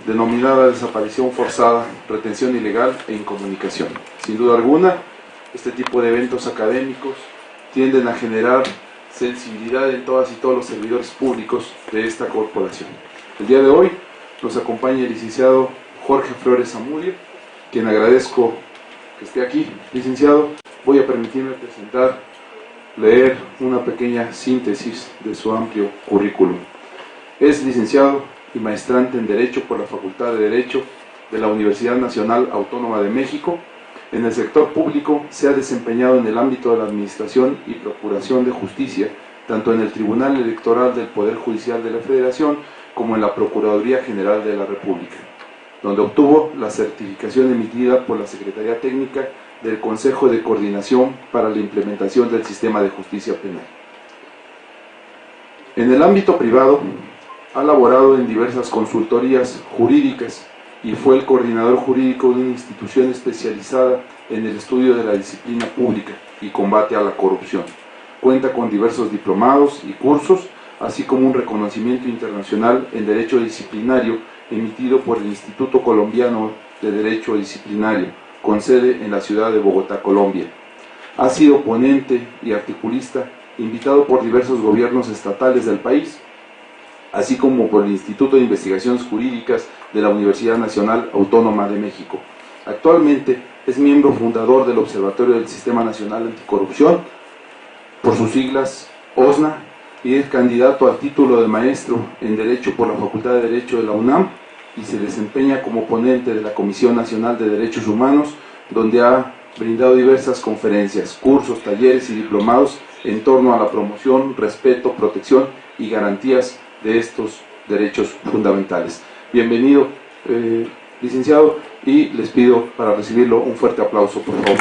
denominada desaparición forzada, retención ilegal e incomunicación. Sin duda alguna, este tipo de eventos académicos tienden a generar sensibilidad en todas y todos los servidores públicos de esta corporación. El día de hoy nos acompaña el licenciado Jorge Flores Zamudio, quien agradezco que esté aquí. Licenciado, voy a permitirme leer una pequeña síntesis de su amplio currículum. Es licenciado y maestrante en Derecho por la Facultad de Derecho de la Universidad Nacional Autónoma de México. En el sector público se ha desempeñado en el ámbito de la Administración y Procuración de Justicia, tanto en el Tribunal Electoral del Poder Judicial de la Federación como en la Procuraduría General de la República, donde obtuvo la certificación emitida por la Secretaría Técnica del Consejo de Coordinación para la Implementación del Sistema de Justicia Penal. En el ámbito privado, ha laborado en diversas consultorías jurídicas y fue el coordinador jurídico de una institución especializada en el estudio de la disciplina pública y combate a la corrupción. Cuenta con diversos diplomados y cursos, así como un reconocimiento internacional en Derecho Disciplinario emitido por el Instituto Colombiano de Derecho Disciplinario, con sede en la ciudad de Bogotá, Colombia. Ha sido ponente y articulista, invitado por diversos gobiernos estatales del país, así como por el Instituto de Investigaciones Jurídicas de la Universidad Nacional Autónoma de México. Actualmente es miembro fundador del Observatorio del Sistema Nacional Anticorrupción, por sus siglas OSNA, y es candidato al título de maestro en Derecho por la Facultad de Derecho de la UNAM, y se desempeña como ponente de la Comisión Nacional de Derechos Humanos, donde ha brindado diversas conferencias, cursos, talleres y diplomados en torno a la promoción, respeto, protección y garantías de estos derechos fundamentales. Bienvenido, licenciado, y les pido para recibirlo un fuerte aplauso, por favor.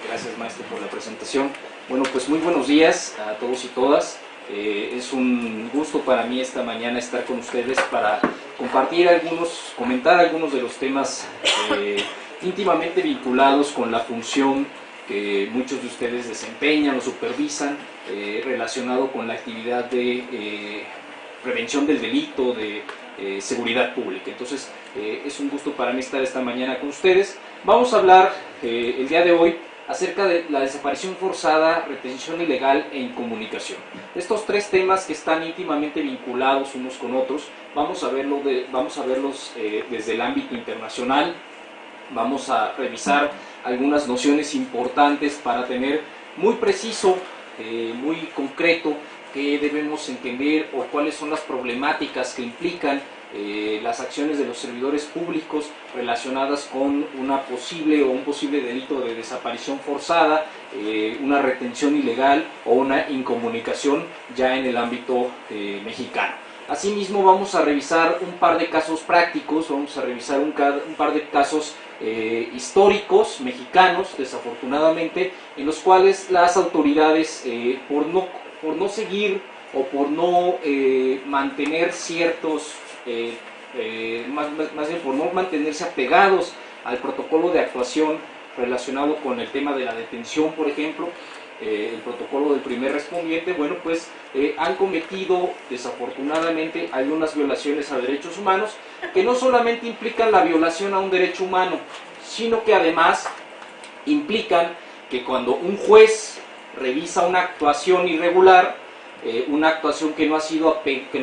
Gracias, maestro, por la presentación. Bueno, pues muy buenos días a todos y todas. Es un gusto para mí esta mañana estar con ustedes para comentar algunos de los temas íntimamente vinculados con la función que muchos de ustedes desempeñan o supervisan, relacionado con la actividad de prevención del delito, de seguridad pública. Entonces, es un gusto para mí estar esta mañana con ustedes. Vamos a hablar el día de hoy acerca de la desaparición forzada, retención ilegal e incomunicación. Estos tres temas que están íntimamente vinculados unos con otros, vamos a verlos desde el ámbito internacional. Vamos a revisar algunas nociones importantes para tener muy preciso, muy concreto qué debemos entender o cuáles son las problemáticas que implican las acciones de los servidores públicos relacionadas con un posible delito de desaparición forzada, una retención ilegal o una incomunicación ya en el ámbito mexicano. Asimismo, vamos a revisar un par de casos prácticos, vamos a revisar un par de casos históricos mexicanos, desafortunadamente, en los cuales las autoridades, por no seguir o por no mantener ciertos, más bien por no mantenerse apegados al protocolo de actuación relacionado con el tema de la detención, por ejemplo, el protocolo del primer respondiente, bueno, pues han cometido desafortunadamente algunas violaciones a derechos humanos que no solamente implican la violación a un derecho humano, sino que además implican que cuando un juez revisa una actuación irregular, una actuación que no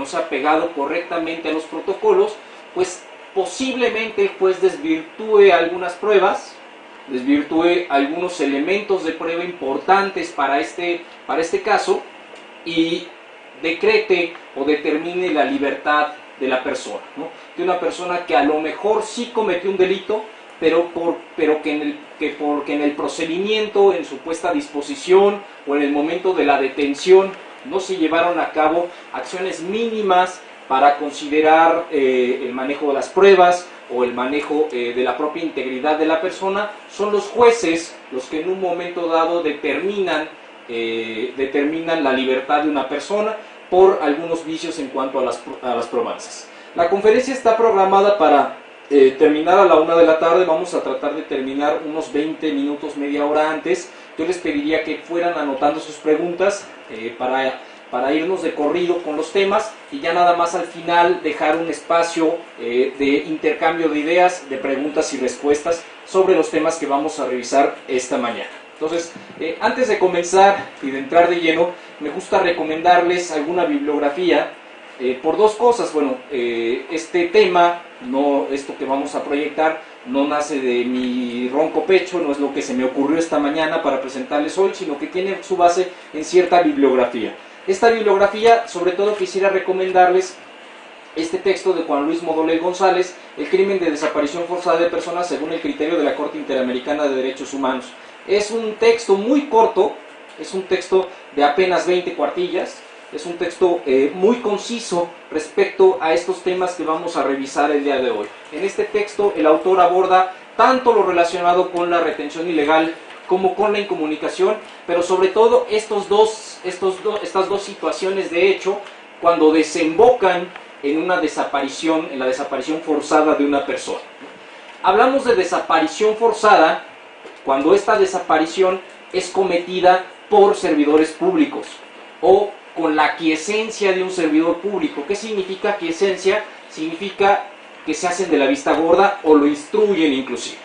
se ha pegado correctamente a los protocolos, pues posiblemente el juez desvirtúe algunas pruebas, desvirtúe algunos elementos de prueba importantes para este caso y decrete o determine la libertad de la persona, ¿no? De una persona que a lo mejor sí cometió un delito, pero porque en el procedimiento, en su puesta a disposición o en el momento de la detención no se llevaron a cabo acciones mínimas para considerar el manejo de las pruebas o el manejo de la propia integridad de la persona. Son los jueces los que en un momento dado determinan la libertad de una persona por algunos vicios en cuanto a las probanzas. La conferencia está programada para terminar a la 1 de la tarde. Vamos a tratar de terminar unos 20 minutos, media hora antes. Yo les pediría que fueran anotando sus preguntas para para irnos de corrido con los temas y ya nada más al final dejar un espacio de intercambio de ideas, de preguntas y respuestas sobre los temas que vamos a revisar esta mañana. Entonces, antes de comenzar y de entrar de lleno, me gusta recomendarles alguna bibliografía por dos cosas. Bueno, este tema, esto que vamos a proyectar, no nace de mi ronco pecho, no es lo que se me ocurrió esta mañana para presentarles hoy, sino que tiene su base en cierta bibliografía. Esta bibliografía, sobre todo quisiera recomendarles este texto de Juan Luis Modolell González, El crimen de desaparición forzada de personas según el criterio de la Corte Interamericana de Derechos Humanos. Es un texto muy corto, es un texto de apenas 20 cuartillas, es un texto muy conciso respecto a estos temas que vamos a revisar el día de hoy. En este texto el autor aborda tanto lo relacionado con la retención ilegal como con la incomunicación, pero sobre todo estas dos situaciones de hecho cuando desembocan en una desaparición, en la desaparición forzada de una persona. Hablamos de desaparición forzada cuando esta desaparición es cometida por servidores públicos o con la aquiescencia de un servidor público. ¿Qué significa aquiescencia? Significa que se hacen de la vista gorda o lo instruyen inclusive.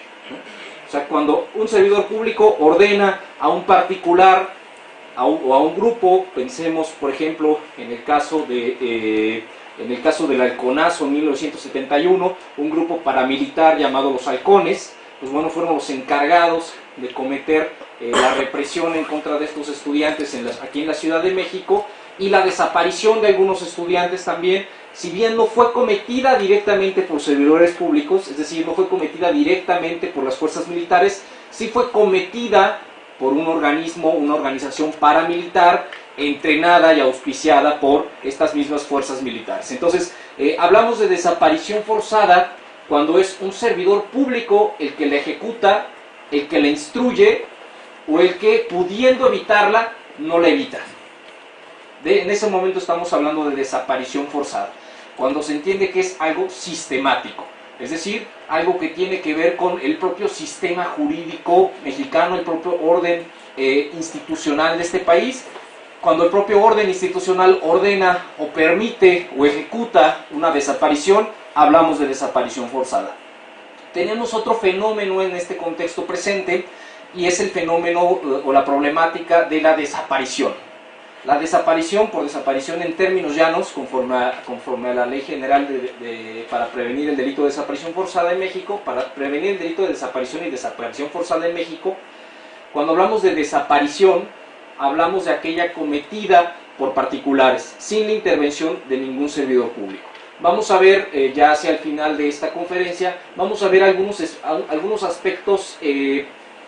O sea, cuando un servidor público ordena a un particular o a un grupo, pensemos por ejemplo en el caso del Halconazo 1971, un grupo paramilitar llamado los Halcones, pues bueno, fueron los encargados de cometer la represión en contra de estos estudiantes aquí en la Ciudad de México, y la desaparición de algunos estudiantes también, si bien no fue cometida directamente por servidores públicos, es decir, no fue cometida directamente por las fuerzas militares, sí fue cometida por un organismo, una organización paramilitar entrenada y auspiciada por estas mismas fuerzas militares. Entonces, hablamos de desaparición forzada cuando es un servidor público el que la ejecuta, el que la instruye o el que, pudiendo evitarla, no la evita. En ese momento estamos hablando de desaparición forzada, cuando se entiende que es algo sistemático, es decir, algo que tiene que ver con el propio sistema jurídico mexicano, el propio orden institucional de este país. Cuando el propio orden institucional ordena o permite o ejecuta una desaparición, hablamos de desaparición forzada. Tenemos otro fenómeno en este contexto presente y es el fenómeno o la problemática de la desaparición. La desaparición, por desaparición en términos llanos, conforme a la Ley General para prevenir el delito de desaparición forzada en México, para prevenir el delito de desaparición y desaparición forzada en México, cuando hablamos de desaparición, hablamos de aquella cometida por particulares, sin la intervención de ningún servidor público. Vamos a ver, ya hacia el final de esta conferencia, vamos a ver algunos aspectos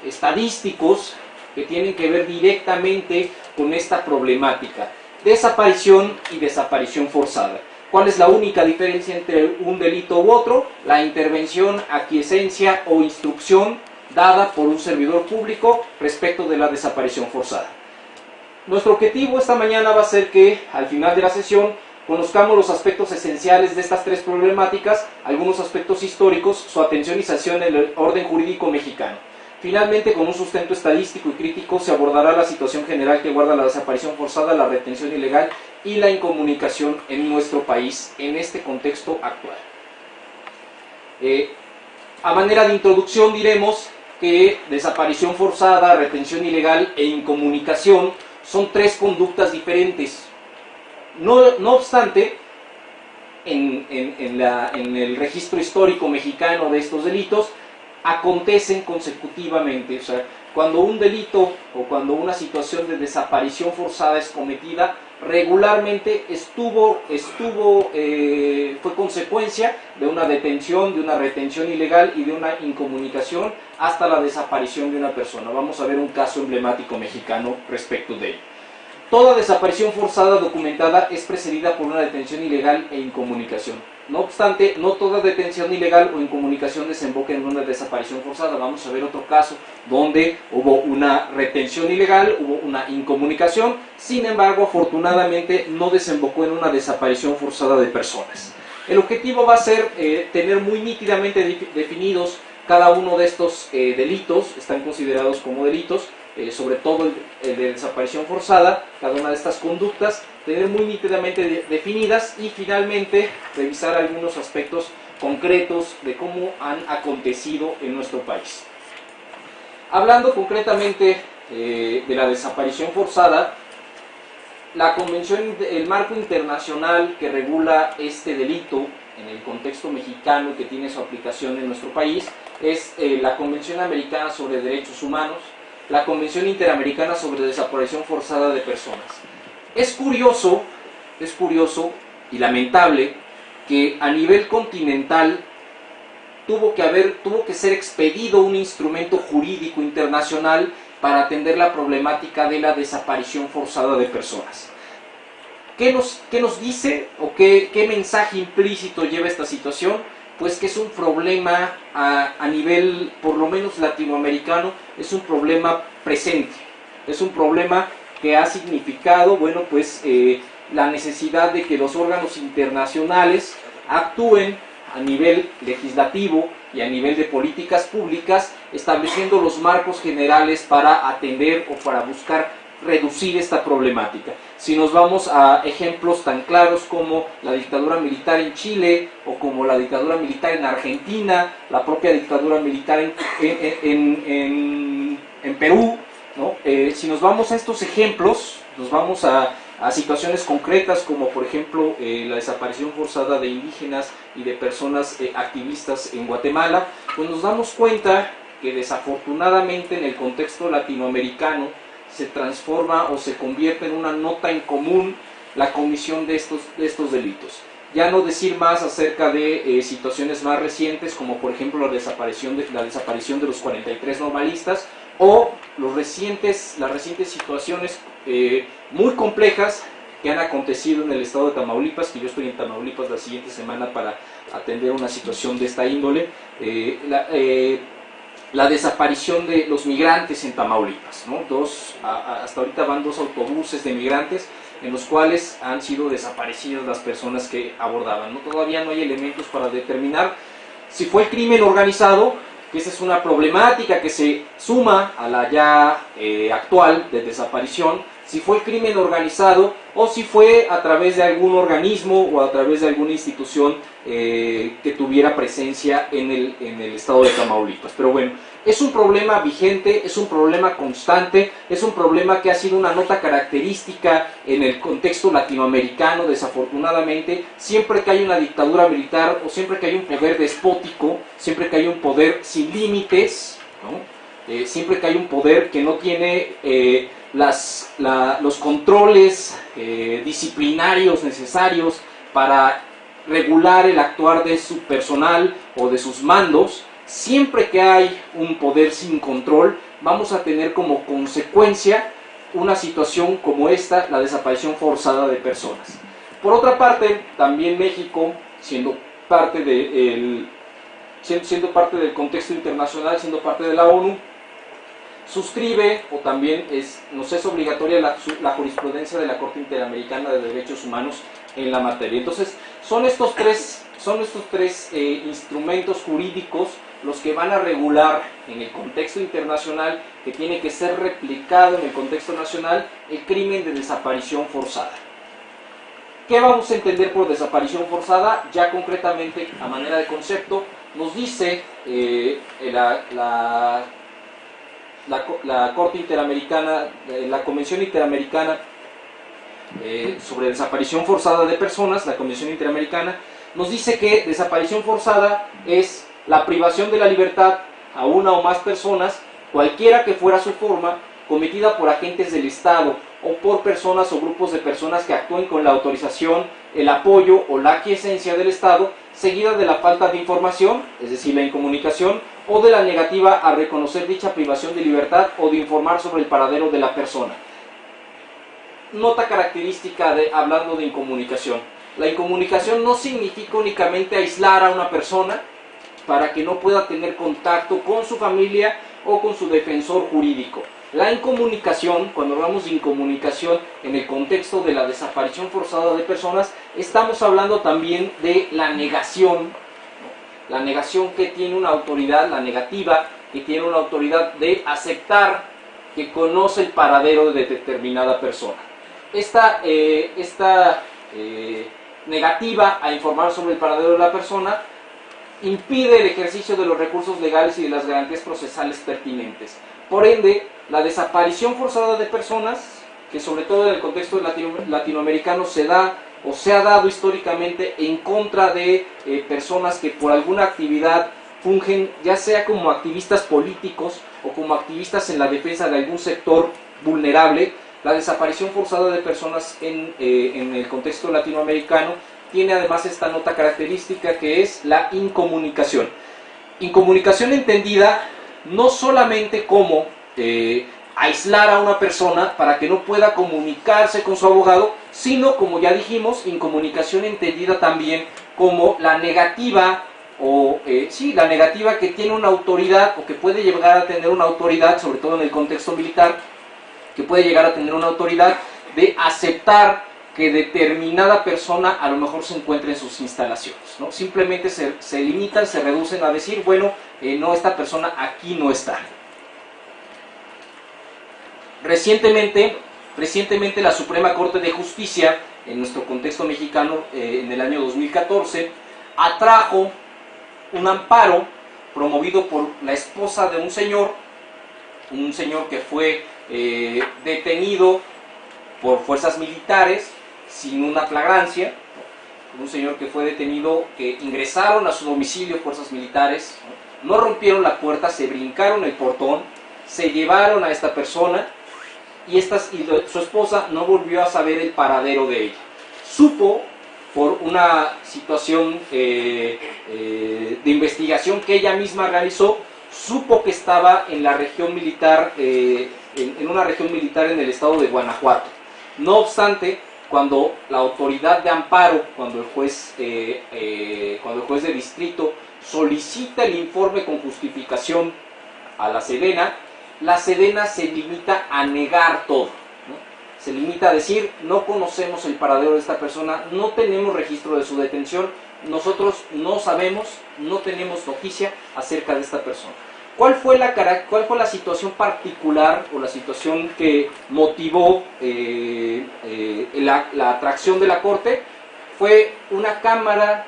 estadísticos que tienen que ver directamente con esta problemática. Desaparición y desaparición forzada. ¿Cuál es la única diferencia entre un delito u otro? La intervención, aquiescencia o instrucción dada por un servidor público respecto de la desaparición forzada. Nuestro objetivo esta mañana va a ser que al final de la sesión conozcamos los aspectos esenciales de estas tres problemáticas, algunos aspectos históricos, su atencionalización en el orden jurídico mexicano. Finalmente, con un sustento estadístico y crítico, se abordará la situación general que guarda la desaparición forzada, la retención ilegal y la incomunicación en nuestro país en este contexto actual. A manera de introducción diremos que desaparición forzada, retención ilegal e incomunicación son tres conductas diferentes. No obstante, en el registro histórico mexicano de estos delitos, acontecen consecutivamente. O sea, cuando un delito o cuando una situación de desaparición forzada es cometida, regularmente fue consecuencia de una detención, de una retención ilegal y de una incomunicación hasta la desaparición de una persona. Vamos a ver un caso emblemático mexicano respecto de ello. Toda desaparición forzada documentada es precedida por una detención ilegal e incomunicación. No obstante, no toda detención ilegal o incomunicación desemboca en una desaparición forzada. Vamos a ver otro caso donde hubo una retención ilegal, hubo una incomunicación, sin embargo, afortunadamente no desembocó en una desaparición forzada de personas. El objetivo va a ser tener muy nítidamente definidos cada uno de estos delitos, están considerados como delitos, sobre todo el de desaparición forzada, cada una de estas conductas, tener muy nítidamente definidas y finalmente revisar algunos aspectos concretos de cómo han acontecido en nuestro país. Hablando concretamente de la desaparición forzada, la convención, el marco internacional que regula este delito en el contexto mexicano que tiene su aplicación en nuestro país es la Convención Americana sobre Derechos Humanos, la Convención Interamericana sobre Desaparición Forzada de Personas. Es curioso y lamentable que a nivel continental tuvo que ser expedido un instrumento jurídico internacional para atender la problemática de la desaparición forzada de personas. ¿Qué nos dice o qué mensaje implícito lleva esta situación? Pues que es un problema a nivel, por lo menos latinoamericano, es un problema presente, es un problema que ha significado, bueno, pues la necesidad de que los órganos internacionales actúen a nivel legislativo y a nivel de políticas públicas, estableciendo los marcos generales para atender o para buscar reducir esta problemática. Si nos vamos a ejemplos tan claros como la dictadura militar en Chile o como la dictadura militar en Argentina, la propia dictadura militar en Perú, ¿no? Si nos vamos a estos ejemplos, nos vamos a situaciones concretas como por ejemplo la desaparición forzada de indígenas y de personas activistas en Guatemala, pues nos damos cuenta que desafortunadamente en el contexto latinoamericano se transforma o se convierte en una nota en común la comisión de estos delitos. Ya no decir más acerca de situaciones más recientes como por ejemplo la desaparición de los 43 normalistas o las recientes situaciones muy complejas que han acontecido en el estado de Tamaulipas, que yo estoy en Tamaulipas la siguiente semana para atender una situación de esta índole, la desaparición de los migrantes en Tamaulipas, ¿no? Hasta ahorita van 2 autobuses de migrantes en los cuales han sido desaparecidas las personas que abordaban, ¿no? Todavía no hay elementos para determinar si fue el crimen organizado, que esa es una problemática que se suma a la ya actual de desaparición, si fue el crimen organizado o si fue a través de algún organismo o a través de alguna institución que tuviera presencia en el estado de Tamaulipas. Pero bueno, es un problema vigente, es un problema constante, es un problema que ha sido una nota característica en el contexto latinoamericano, desafortunadamente. Siempre que hay una dictadura militar o siempre que hay un poder despótico, siempre que hay un poder sin límites, ¿no? Siempre que hay un poder que no tiene los controles disciplinarios necesarios para regular el actuar de su personal o de sus mandos, siempre que hay un poder sin control, vamos a tener como consecuencia una situación como esta, la desaparición forzada de personas. Por otra parte, también México, siendo parte del contexto internacional, siendo parte de la ONU, suscribe o también nos es obligatoria la jurisprudencia de la Corte Interamericana de Derechos Humanos en la materia. Entonces, son estos tres instrumentos jurídicos los que van a regular en el contexto internacional, que tiene que ser replicado en el contexto nacional, el crimen de desaparición forzada. ¿Qué vamos a entender por desaparición forzada? Ya concretamente, a manera de concepto, nos dice la Corte Interamericana, la Convención Interamericana sobre desaparición forzada de personas, la Convención Interamericana, nos dice que desaparición forzada es la privación de la libertad a una o más personas, cualquiera que fuera su forma, cometida por agentes del Estado o por personas o grupos de personas que actúen con la autorización, el apoyo o la aquiescencia del Estado, seguida de la falta de información, es decir, la incomunicación, o de la negativa a reconocer dicha privación de libertad o de informar sobre el paradero de la persona. Nota característica hablando de incomunicación. La incomunicación no significa únicamente aislar a una persona para que no pueda tener contacto con su familia o con su defensor jurídico. La incomunicación, cuando hablamos de incomunicación en el contexto de la desaparición forzada de personas, estamos hablando también de la negación, ¿no? La negación que tiene una autoridad, la negativa que tiene una autoridad de aceptar que conoce el paradero de determinada persona. Esta negativa a informar sobre el paradero de la persona impide el ejercicio de los recursos legales y de las garantías procesales pertinentes. Por ende, la desaparición forzada de personas, que sobre todo en el contexto latinoamericano se da o se ha dado históricamente en contra de personas que por alguna actividad fungen ya sea como activistas políticos o como activistas en la defensa de algún sector vulnerable. La desaparición forzada de personas en el contexto latinoamericano tiene además esta nota característica, que es la incomunicación. Incomunicación entendida no solamente como aislar a una persona para que no pueda comunicarse con su abogado, sino, como ya dijimos, incomunicación entendida también como la negativa la negativa que tiene una autoridad o que puede llegar a tener una autoridad, sobre todo en el contexto militar, que puede llegar a tener una autoridad de aceptar que determinada persona a lo mejor se encuentre en sus instalaciones, ¿no? Simplemente se limitan, se reducen a decir, bueno, no, esta persona aquí no está. Recientemente la Suprema Corte de Justicia, en nuestro contexto mexicano, en el año 2014, atrajo un amparo promovido por la esposa de un señor que fue detenido por fuerzas militares sin una flagrancia, un señor que fue detenido, que ingresaron a su domicilio fuerzas militares, no rompieron la puerta, se brincaron el portón, se llevaron a esta persona y su esposa no volvió a saber el paradero de ella. Supo, por una situación de investigación que ella misma realizó, supo que estaba en la región militar, en una región militar en el estado de Guanajuato. No obstante, cuando la autoridad de amparo, cuando el juez de distrito solicita el informe con justificación a la Sedena se limita a negar todo. Se limita a decir, no conocemos el paradero de esta persona, no tenemos registro de su detención, nosotros no sabemos, no tenemos noticia acerca de esta persona. ¿Cuál fue la situación particular o la situación que motivó la atracción de la Corte? Fue una cámara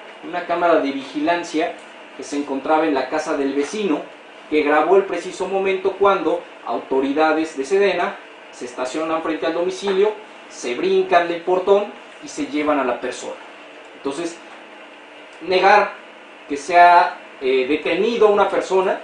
de vigilancia que se encontraba en la casa del vecino, que grabó el preciso momento cuando autoridades de Sedena se estacionan frente al domicilio, se brincan del portón y se llevan a la persona. Entonces, negar que se ha detenido a una persona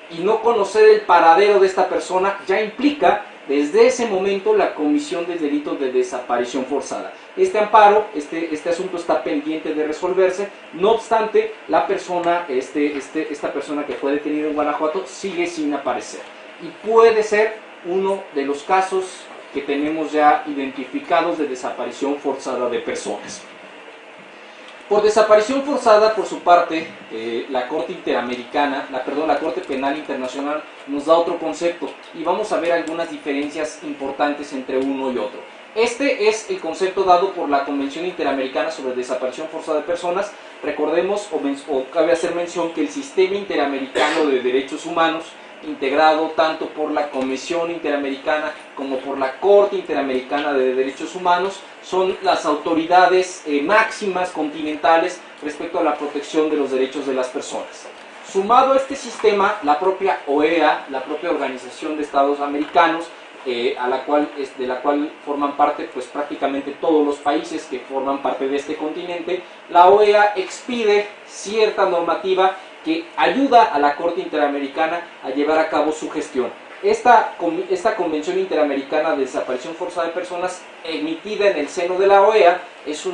y no conocer el paradero de esta persona ya implica desde ese momento la comisión del delito de desaparición forzada. Este amparo, este asunto está pendiente de resolverse, no obstante, la persona, esta persona que fue detenida en Guanajuato sigue sin aparecer. Y puede ser uno de los casos que tenemos ya identificados de desaparición forzada de personas. Por desaparición forzada, por su parte, la Corte Penal Internacional nos da otro concepto y vamos a ver algunas diferencias importantes entre uno y otro. Este es el concepto dado por la Convención Interamericana sobre Desaparición Forzada de Personas. Recordemos, o cabe hacer mención, que el Sistema Interamericano de Derechos Humanos, integrado tanto por la Comisión Interamericana como por la Corte Interamericana de Derechos Humanos, son las autoridades máximas continentales respecto a la protección de los derechos de las personas. Sumado a este sistema, la propia OEA, la propia Organización de Estados Americanos, de la cual forman parte pues prácticamente todos los países que forman parte de este continente, la OEA expide cierta normativa que ayuda a la Corte Interamericana a llevar a cabo su gestión. Esta Convención Interamericana de Desaparición Forzada de Personas, emitida en el seno de la OEA, es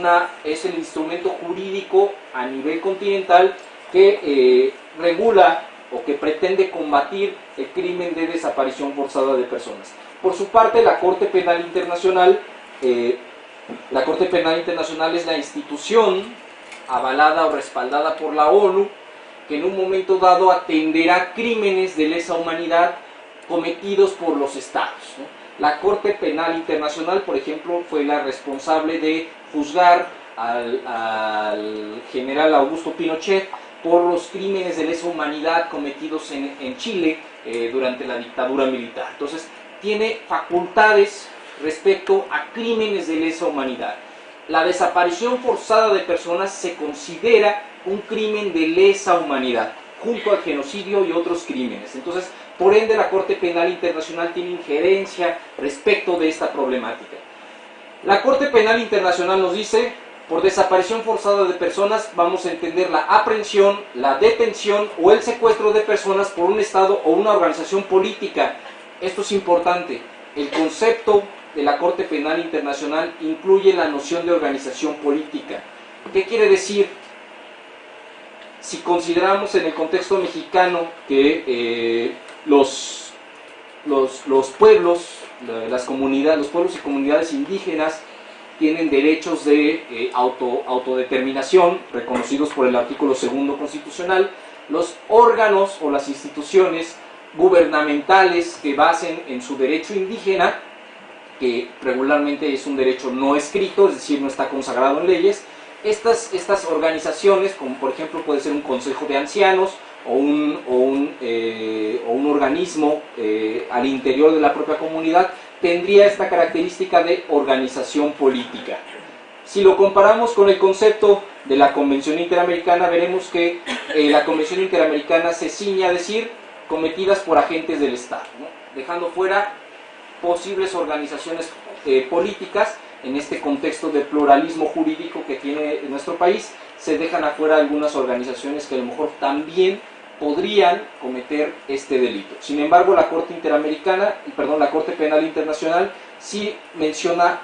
el instrumento jurídico a nivel continental que regula o que pretende combatir el crimen de desaparición forzada de personas. Por su parte, la Corte Penal Internacional es la institución avalada o respaldada por la ONU, que en un momento dado atenderá crímenes de lesa humanidad cometidos por los estados, ¿no? La Corte Penal Internacional, por ejemplo, fue la responsable de juzgar al general Augusto Pinochet por los crímenes de lesa humanidad cometidos en Chile durante la dictadura militar. Entonces, tiene facultades respecto a crímenes de lesa humanidad. La desaparición forzada de personas se considera un crimen de lesa humanidad, junto al genocidio y otros crímenes. Entonces, por ende, la Corte Penal Internacional tiene injerencia respecto de esta problemática. La Corte Penal Internacional nos dice, por desaparición forzada de personas, vamos a entender la aprehensión, la detención o el secuestro de personas por un Estado o una organización política. Esto es importante. El concepto de la Corte Penal Internacional incluye la noción de organización política. ¿Qué quiere decir? Si consideramos en el contexto mexicano que los pueblos, las comunidades, los pueblos y comunidades indígenas tienen derechos de autodeterminación reconocidos por el artículo 2 constitucional, los órganos o las instituciones gubernamentales que basen en su derecho indígena, que regularmente es un derecho no escrito, es decir, no está consagrado en leyes, estas organizaciones, como por ejemplo puede ser un consejo de ancianos o un organismo al interior de la propia comunidad, tendría esta característica de organización política. Si lo comparamos con el concepto de la Convención Interamericana, veremos que la Convención Interamericana se ciñe a decir cometidas por agentes del Estado, ¿no? Dejando fuera posibles organizaciones políticas. En este contexto de pluralismo jurídico que tiene nuestro país, se dejan afuera algunas organizaciones que a lo mejor también podrían cometer este delito. Sin embargo, la Corte Penal Internacional sí menciona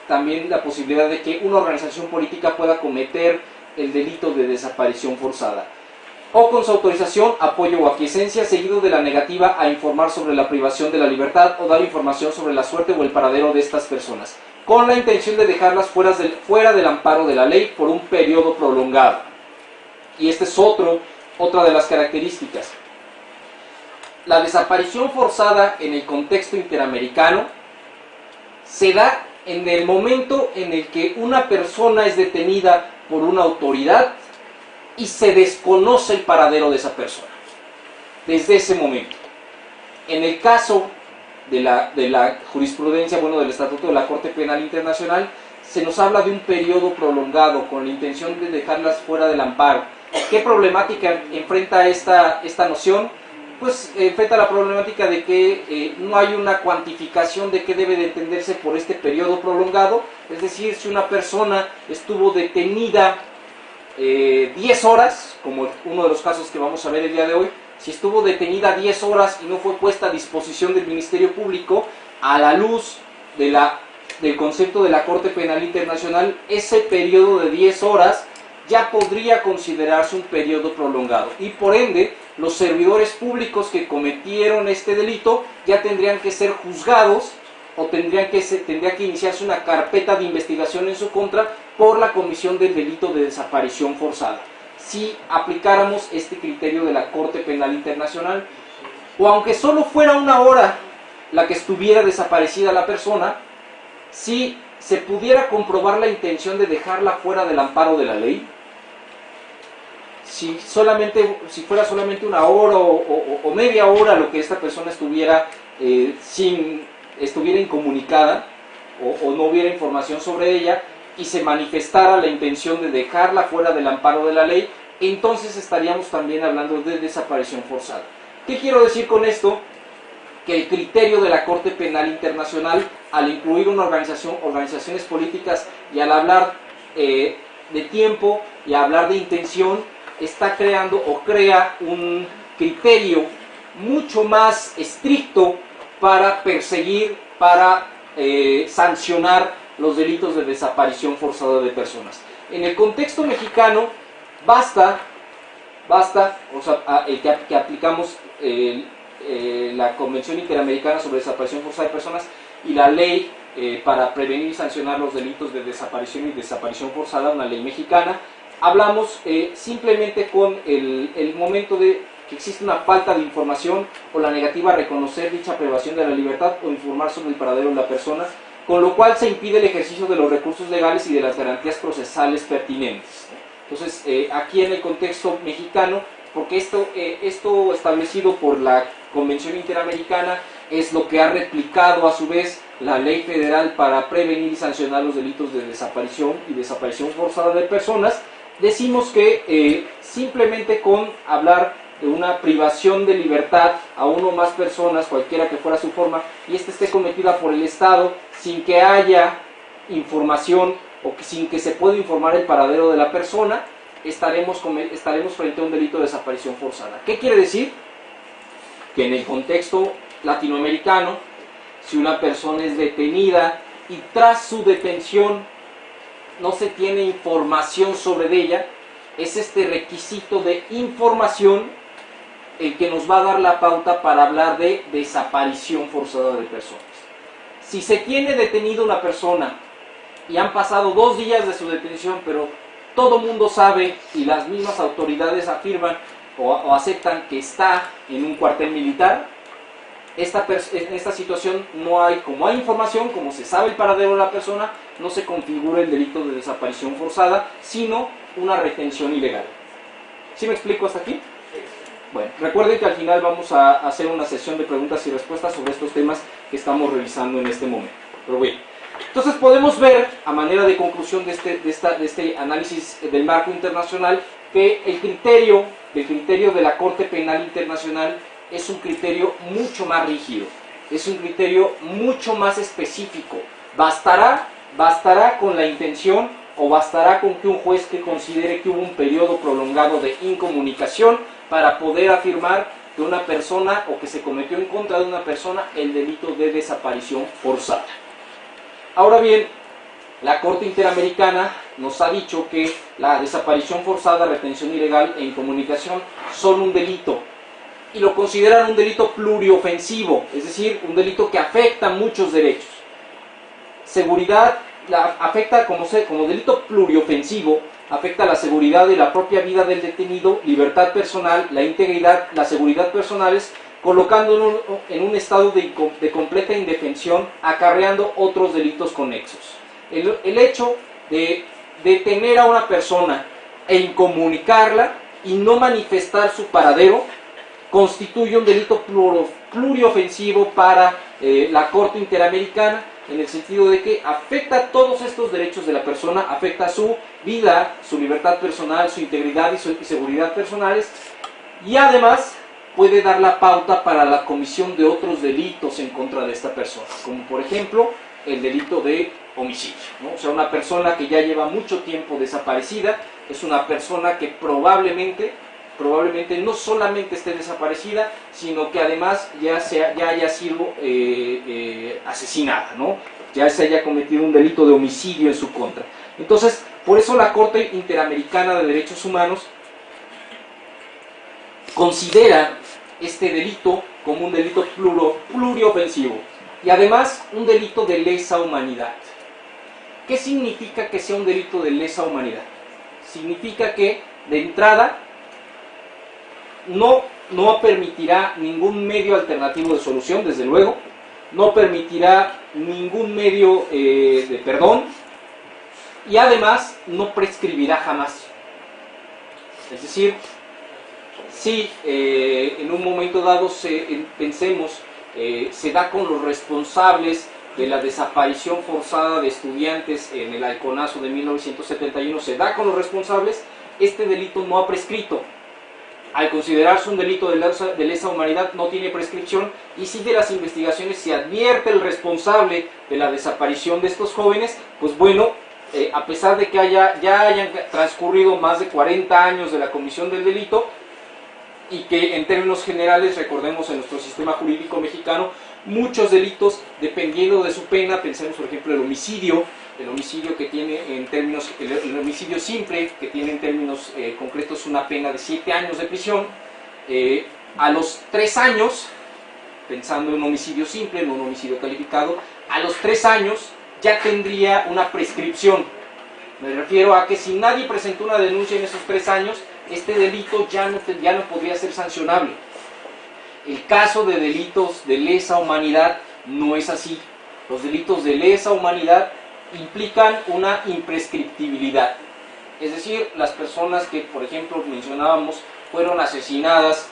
también la posibilidad de que una organización política pueda cometer el delito de desaparición forzada, o con su autorización, apoyo o aquiescencia, seguido de la negativa a informar sobre la privación de la libertad o dar información sobre la suerte o el paradero de estas personas, con la intención de dejarlas fuera del amparo de la ley por un periodo prolongado. Y esta es otra de las características. La desaparición forzada en el contexto interamericano se da en el momento en el que una persona es detenida por una autoridad y se desconoce el paradero de esa persona. Desde ese momento. En el caso de la jurisprudencia, del Estatuto de la Corte Penal Internacional, se nos habla de un periodo prolongado con la intención de dejarlas fuera del amparo. ¿Qué problemática enfrenta esta noción? Pues enfrenta la problemática de que no hay una cuantificación de qué debe de entenderse por este periodo prolongado. Es decir, si una persona estuvo detenida 10 horas, como uno de los casos que vamos a ver el día de hoy, si estuvo detenida 10 horas y no fue puesta a disposición del Ministerio Público, a la luz del concepto de la Corte Penal Internacional, ese periodo de 10 horas ya podría considerarse un periodo prolongado. Y por ende, los servidores públicos que cometieron este delito ya tendrían que ser juzgados o tendría que iniciarse una carpeta de investigación en su contra por la comisión del delito de desaparición forzada. Si aplicáramos este criterio de la Corte Penal Internacional, o aunque solo fuera una hora la que estuviera desaparecida la persona, si se pudiera comprobar la intención de dejarla fuera del amparo de la ley, si fuera solamente una hora o media hora lo que esta persona estuviera estuviera incomunicada o no hubiera información sobre ella y se manifestara la intención de dejarla fuera del amparo de la ley, entonces estaríamos también hablando de desaparición forzada. ¿Qué quiero decir con esto? Que el criterio de la Corte Penal Internacional, al incluir organizaciones políticas y al hablar de tiempo y hablar de intención, está creando o crea un criterio mucho más estricto para perseguir, para sancionar los delitos de desaparición forzada de personas. En el contexto mexicano, basta que aplicamos la Convención Interamericana sobre Desaparición Forzada de Personas y la ley para prevenir y sancionar los delitos de desaparición y desaparición forzada, una ley mexicana. Hablamos simplemente con el momento de que existe una falta de información o la negativa a reconocer dicha privación de la libertad o informar sobre el paradero de la persona, con lo cual se impide el ejercicio de los recursos legales y de las garantías procesales pertinentes. Entonces, aquí en el contexto mexicano, porque esto establecido por la Convención Interamericana es lo que ha replicado a su vez la ley federal para prevenir y sancionar los delitos de desaparición y desaparición forzada de personas. Decimos que simplemente con hablar de una privación de libertad a uno o más personas, cualquiera que fuera su forma, y esta esté cometida por el Estado sin que haya información o sin que se pueda informar el paradero de la persona, estaremos frente a un delito de desaparición forzada. ¿Qué quiere decir? Que en el contexto latinoamericano, si una persona es detenida y tras su detención no se tiene información sobre ella, es este requisito de información el que nos va a dar la pauta para hablar de desaparición forzada de personas. Si se tiene detenido una persona y han pasado 2 días de su detención, pero todo mundo sabe y las mismas autoridades afirman o aceptan que está en un cuartel militar, en esta situación no hay, como hay información, como se sabe el paradero de la persona, no se configura el delito de desaparición forzada, sino una retención ilegal. ¿Sí me explico hasta aquí? Bueno, recuerden que al final vamos a hacer una sesión de preguntas y respuestas sobre estos temas que estamos revisando en este momento. Pero bueno, entonces podemos ver, a manera de conclusión de este análisis del marco internacional, que el criterio de la Corte Penal Internacional es un criterio mucho más rígido, es un criterio mucho más específico. Bastará con la intención o bastará con que un juez que considere que hubo un periodo prolongado de incomunicación para poder afirmar que una persona o que se cometió en contra de una persona el delito de desaparición forzada. Ahora bien, la Corte Interamericana nos ha dicho que la desaparición forzada, retención ilegal e incomunicación son un delito y lo consideran un delito pluriofensivo, es decir, un delito que afecta muchos derechos. Seguridad, afecta como delito pluriofensivo, afecta la seguridad de la propia vida del detenido, libertad personal, la integridad, la seguridad personales, colocándolo en un estado de completa indefensión, acarreando otros delitos conexos. El hecho de detener a una persona e incomunicarla y no manifestar su paradero constituye un delito pluriofensivo para la Corte Interamericana, en el sentido de que afecta todos estos derechos de la persona, afecta su vida, su libertad personal, su integridad y su seguridad personales, y además puede dar la pauta para la comisión de otros delitos en contra de esta persona, como por ejemplo el delito de homicidio, ¿no? O sea, una persona que ya lleva mucho tiempo desaparecida es una persona que probablemente no solamente esté desaparecida, sino que además ya haya sido asesinada, ¿no? Ya se haya cometido un delito de homicidio en su contra. Entonces, por eso la Corte Interamericana de Derechos Humanos considera este delito como un delito pluriofensivo y además un delito de lesa humanidad. ¿Qué significa que sea un delito de lesa humanidad? Significa que, de entrada, no permitirá ningún medio alternativo de solución, desde luego, no permitirá ningún medio de perdón y además no prescribirá jamás. Es decir, si en un momento dado pensemos, se da con los responsables de la desaparición forzada de estudiantes en el halconazo de 1971, se da con los responsables, este delito no ha prescrito. Al considerarse un delito de lesa humanidad no tiene prescripción y si de las investigaciones se advierte el responsable de la desaparición de estos jóvenes, pues bueno, a pesar de que ya hayan transcurrido más de 40 años de la comisión del delito y que en términos generales, recordemos en nuestro sistema jurídico mexicano, muchos delitos, dependiendo de su pena, pensemos por ejemplo el homicidio que tiene en términos, el homicidio simple, que tiene en términos concretos una pena de 7 años de prisión, a los 3 años, pensando en un homicidio simple, en un homicidio calificado, a los 3 años ya tendría una prescripción. Me refiero a que si nadie presentó una denuncia en esos 3 años, este delito ya no podría ser sancionable. El caso de delitos de lesa humanidad no es así. Los delitos de lesa humanidad implican una imprescriptibilidad. Es decir, las personas que, por ejemplo, mencionábamos fueron asesinadas,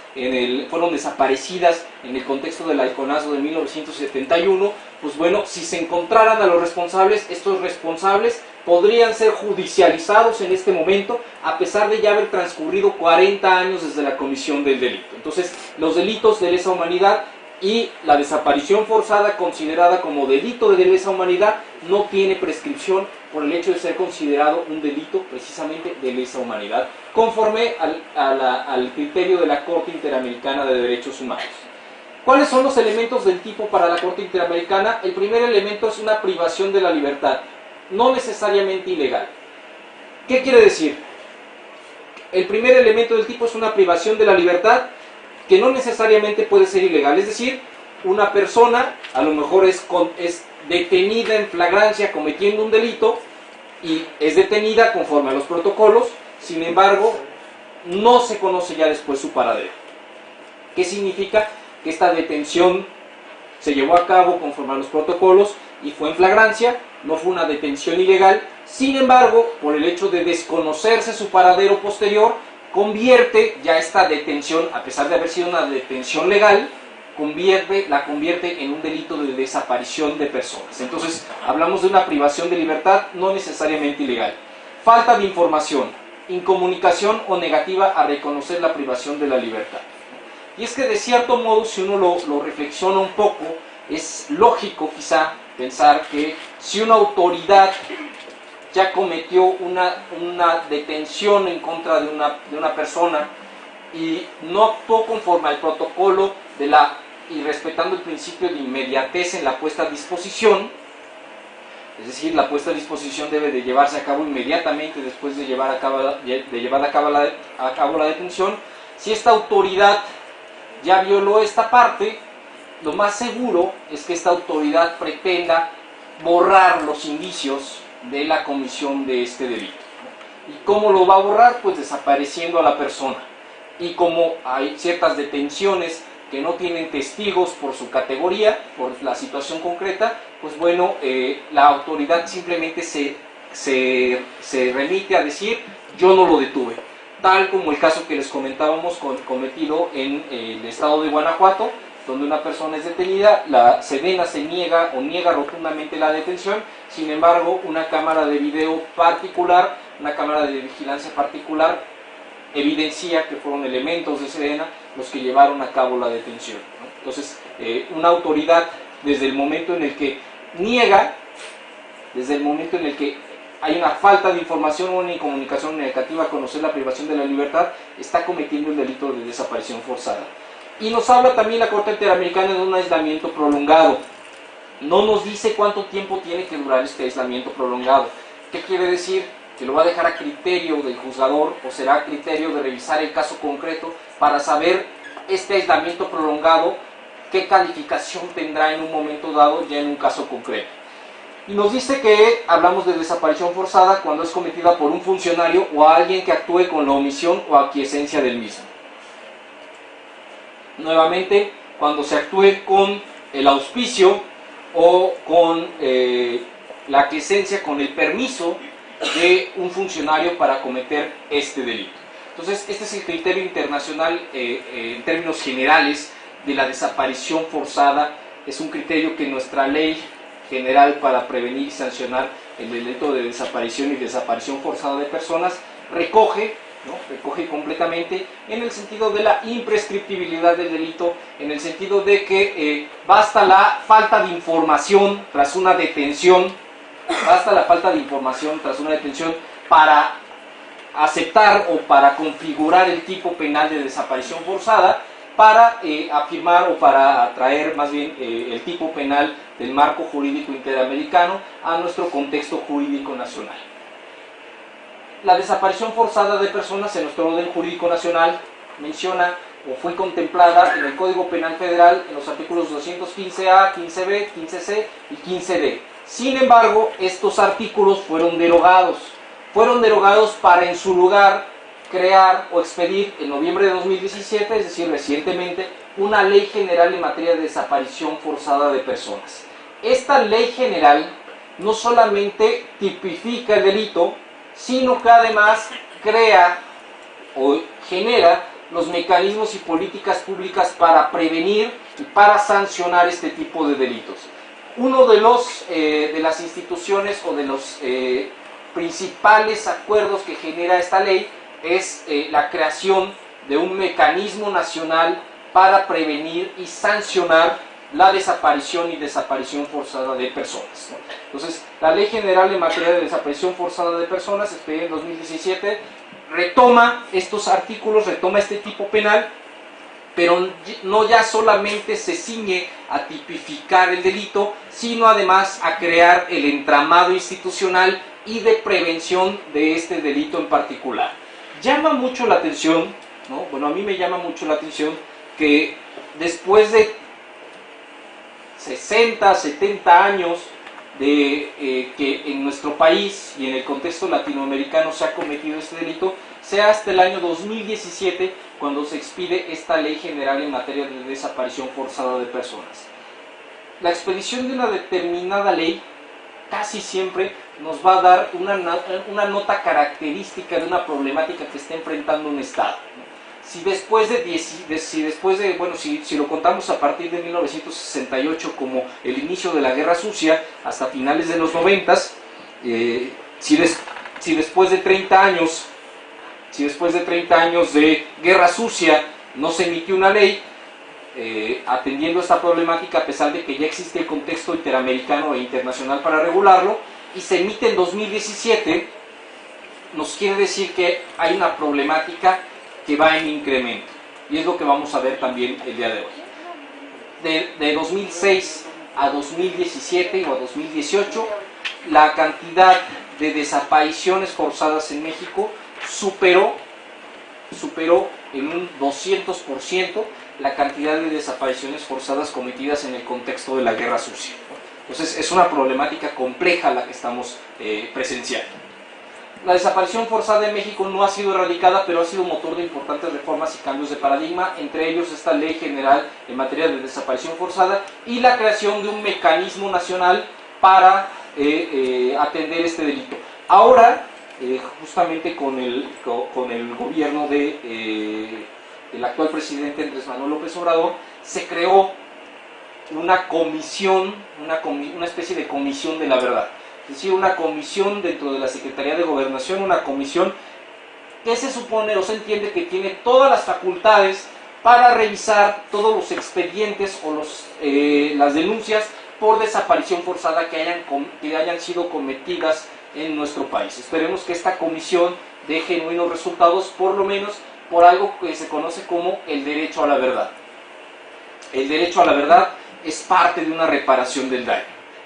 fueron desaparecidas en el contexto del halconazo de 1971, pues bueno, si se encontraran a los responsables, estos responsables podrían ser judicializados en este momento, a pesar de ya haber transcurrido 40 años desde la comisión del delito. Entonces, los delitos de lesa humanidad y la desaparición forzada, considerada como delito de lesa humanidad, no tiene prescripción por el hecho de ser considerado un delito precisamente de lesa humanidad, conforme al criterio de la Corte Interamericana de Derechos Humanos. ¿Cuáles son los elementos del tipo para la Corte Interamericana? El primer elemento es una privación de la libertad, no necesariamente ilegal. ¿Qué quiere decir? El primer elemento del tipo es una privación de la libertad que no necesariamente puede ser ilegal, es decir, una persona a lo mejor es detenida en flagrancia cometiendo un delito y es detenida conforme a los protocolos, sin embargo, no se conoce ya después su paradero. ¿Qué significa? Que esta detención se llevó a cabo conforme a los protocolos y fue en flagrancia, no fue una detención ilegal, sin embargo, por el hecho de desconocerse su paradero posterior, convierte ya esta detención, a pesar de haber sido una detención legal, la convierte en un delito de desaparición de personas. Entonces, hablamos de una privación de libertad no necesariamente ilegal. Falta de información, incomunicación o negativa a reconocer la privación de la libertad. Y es que de cierto modo, si uno lo reflexiona un poco, es lógico quizá pensar que si una autoridad ya cometió una detención en contra de una persona y no actuó conforme al protocolo y respetando el principio de inmediatez en la puesta a disposición, es decir, la puesta a disposición debe de llevarse a cabo inmediatamente después de llevar a cabo la detención. Si esta autoridad ya violó esta parte, lo más seguro es que esta autoridad pretenda borrar los indicios de la comisión de este delito. ¿Y cómo lo va a borrar? Pues desapareciendo a la persona. Y como hay ciertas detenciones que no tienen testigos por su categoría, por la situación concreta, pues bueno, la autoridad simplemente se remite a decir, yo no lo detuve. Tal como el caso que les comentábamos cometido en el estado de Guanajuato, donde una persona es detenida, la Sedena se niega o niega rotundamente la detención, sin embargo, una cámara de video particular, una cámara de vigilancia particular, evidencia que fueron elementos de Sedena los que llevaron a cabo la detención, ¿no? Entonces, una autoridad, desde el momento en el que niega, desde el momento en el que hay una falta de información o una incomunicación negativa a conocer la privación de la libertad, está cometiendo el delito de desaparición forzada. Y nos habla también la Corte Interamericana de un aislamiento prolongado. No nos dice cuánto tiempo tiene que durar este aislamiento prolongado. ¿Qué quiere decir? Que lo va a dejar a criterio del juzgador o será a criterio de revisar el caso concreto para saber este aislamiento prolongado, qué calificación tendrá en un momento dado ya en un caso concreto. Y nos dice que hablamos de desaparición forzada cuando es cometida por un funcionario o alguien que actúe con la omisión o aquiescencia del mismo. Nuevamente, cuando se actúe con el auspicio o con la aquiescencia, con el permiso de un funcionario para cometer este delito. Entonces, este es el criterio internacional en términos generales de la desaparición forzada. Es un criterio que nuestra ley general para prevenir y sancionar el delito de desaparición y desaparición forzada de personas recoge, ¿no? Recoge completamente en el sentido de la imprescriptibilidad del delito, en el sentido de que basta la falta de información tras una detención, para aceptar o para configurar el tipo penal de desaparición forzada, para afirmar o para atraer más bien el tipo penal del marco jurídico interamericano a nuestro contexto jurídico nacional. La desaparición forzada de personas en nuestro orden jurídico nacional menciona o fue contemplada en el Código Penal Federal en los artículos 215A, 15B, 15C y 15D. Sin embargo, estos artículos fueron derogados para en su lugar crear o expedir en noviembre de 2017, es decir, recientemente, una ley general en materia de desaparición forzada de personas. Esta ley general no solamente tipifica el delito, sino que además crea o genera los mecanismos y políticas públicas para prevenir y para sancionar este tipo de delitos. Uno de las instituciones o de los principales acuerdos que genera esta ley es la creación de un mecanismo nacional para prevenir y sancionar la desaparición y desaparición forzada de personas, ¿no? Entonces, la Ley General en materia de desaparición forzada de personas, expedida en 2017, retoma estos artículos, retoma este tipo penal, pero no ya solamente se ciñe a tipificar el delito, sino además a crear el entramado institucional y de prevención de este delito en particular. Llama mucho la atención, ¿no? Bueno, a mí me llama mucho la atención que después de 60, 70 años de que en nuestro país y en el contexto latinoamericano se ha cometido este delito, sea hasta el año 2017 cuando se expide esta Ley General en materia de desaparición forzada de personas. La expedición de una determinada ley casi siempre nos va a dar una nota característica de una problemática que está enfrentando un Estado. Si lo contamos a partir de 1968 como el inicio de la Guerra Sucia hasta finales de los 90, si después de 30 años de Guerra Sucia no se emitió una ley atendiendo esta problemática, a pesar de que ya existe el contexto interamericano e internacional para regularlo, y se emite en 2017, nos quiere decir que hay una problemática que va en incremento, y es lo que vamos a ver también el día de hoy. De 2006 a 2017 o a 2018, la cantidad de desapariciones forzadas en México superó en un 200% la cantidad de desapariciones forzadas cometidas en el contexto de la Guerra Sucia. Entonces es una problemática compleja la que estamos presenciando. La desaparición forzada en México no ha sido erradicada, pero ha sido motor de importantes reformas y cambios de paradigma, entre ellos esta Ley General en materia de desaparición forzada y la creación de un mecanismo nacional para atender este delito. Ahora, justamente con el gobierno del actual presidente Andrés Manuel López Obrador, se creó una comisión, una especie de comisión de la verdad. Es decir, una comisión dentro de la Secretaría de Gobernación, una comisión que se supone o se entiende que tiene todas las facultades para revisar todos los expedientes o las denuncias por desaparición forzada que hayan sido cometidas en nuestro país. Esperemos que esta comisión dé genuinos resultados, por lo menos por algo que se conoce como el derecho a la verdad. El derecho a la verdad es parte de una reparación del daño,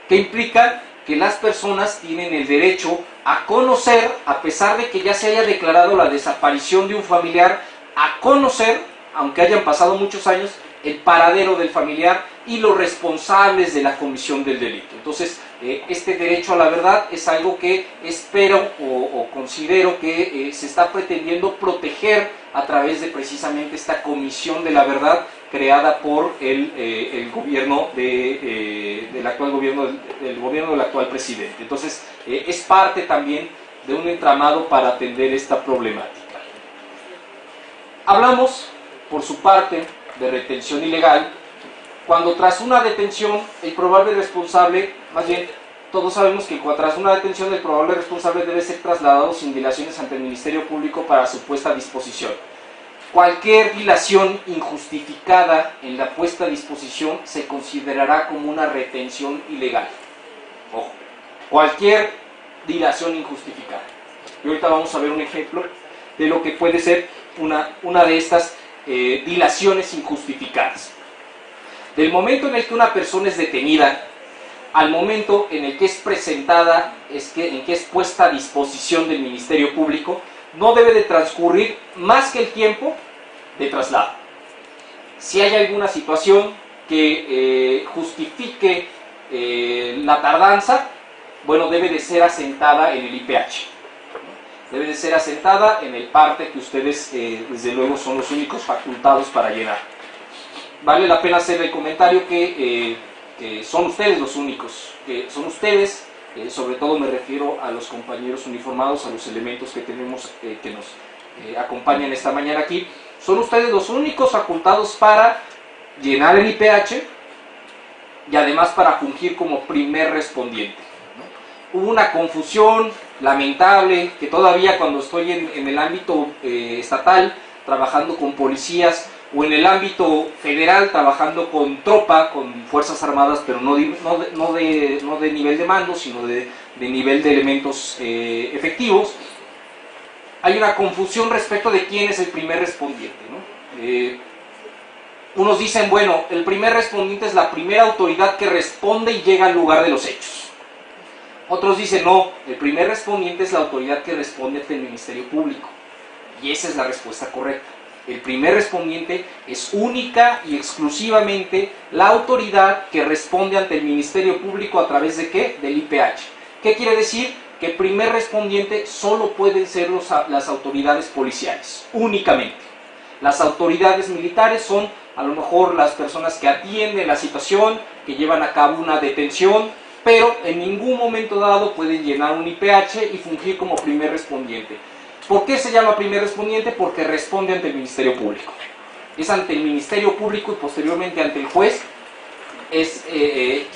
que implica que las personas tienen el derecho a conocer, a pesar de que ya se haya declarado la desaparición de un familiar, a conocer, aunque hayan pasado muchos años, el paradero del familiar y los responsables de la comisión del delito. Entonces, este derecho a la verdad es algo que espero o considero que se está pretendiendo proteger a través de precisamente esta comisión de la verdad creada por el gobierno del actual gobierno del actual presidente. Entonces, es parte también de un entramado para atender esta problemática. Hablamos, por su parte, de retención ilegal, cuando tras una detención el probable responsable, más bien todos sabemos que tras una detención el probable responsable debe ser trasladado sin dilaciones ante el Ministerio Público para su puesta a disposición. Cualquier dilación injustificada en la puesta a disposición se considerará como una retención ilegal. Ojo, cualquier dilación injustificada. Y ahorita vamos a ver un ejemplo de lo que puede ser una de estas dilaciones injustificadas. Del momento en el que una persona es detenida al momento en el que es presentada, en que es puesta a disposición del Ministerio Público, no debe de transcurrir más que el tiempo de traslado. Si hay alguna situación que justifique la tardanza, bueno, debe de ser asentada en el IPH. Debe de ser asentada en el parte que ustedes, desde luego, son los únicos facultados para llenar. Vale la pena hacer el comentario que son ustedes los únicos, que son ustedes, sobre todo me refiero a los compañeros uniformados, a los elementos que tenemos, acompañan esta mañana aquí, son ustedes los únicos facultados para llenar el IPH y además para fungir como primer respondiente, ¿no? Hubo una confusión lamentable que todavía cuando estoy en el ámbito estatal trabajando con policías o en el ámbito federal trabajando con tropa, con fuerzas armadas, pero no de nivel de mando, sino de nivel de elementos efectivos, hay una confusión respecto de quién es el primer respondiente, ¿no? Unos dicen, bueno, el primer respondiente es la primera autoridad que responde y llega al lugar de los hechos. Otros dicen, no, el primer respondiente es la autoridad que responde ante el Ministerio Público. Y esa es la respuesta correcta. El primer respondiente es única y exclusivamente la autoridad que responde ante el Ministerio Público a través de ¿qué? Del IPH. ¿Qué quiere decir? Que el primer respondiente solo pueden ser las autoridades policiales, únicamente. Las autoridades militares son a lo mejor las personas que atienden la situación, que llevan a cabo una detención, pero en ningún momento dado pueden llenar un IPH y fungir como primer respondiente. ¿Por qué se llama primer respondiente? Porque responde ante el Ministerio Público. Es ante el Ministerio Público y posteriormente ante el juez, es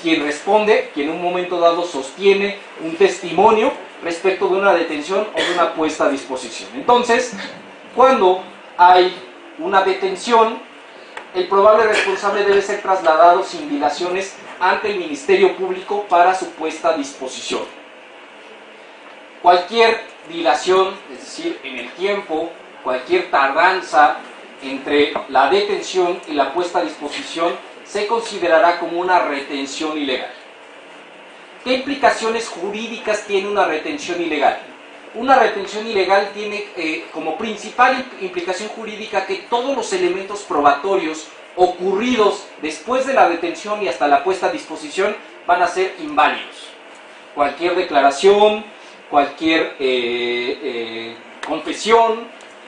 quien responde, quien en un momento dado sostiene un testimonio respecto de una detención o de una puesta a disposición. Entonces, cuando hay una detención, el probable responsable debe ser trasladado sin dilaciones ante el Ministerio Público para su puesta a disposición. Cualquier dilación, es decir, en el tiempo, cualquier tardanza entre la detención y la puesta a disposición, se considerará como una retención ilegal. ¿Qué implicaciones jurídicas tiene una retención ilegal? Una retención ilegal tiene como principal implicación jurídica que todos los elementos probatorios ocurridos después de la detención y hasta la puesta a disposición van a ser inválidos. Cualquier declaración, cualquier confesión,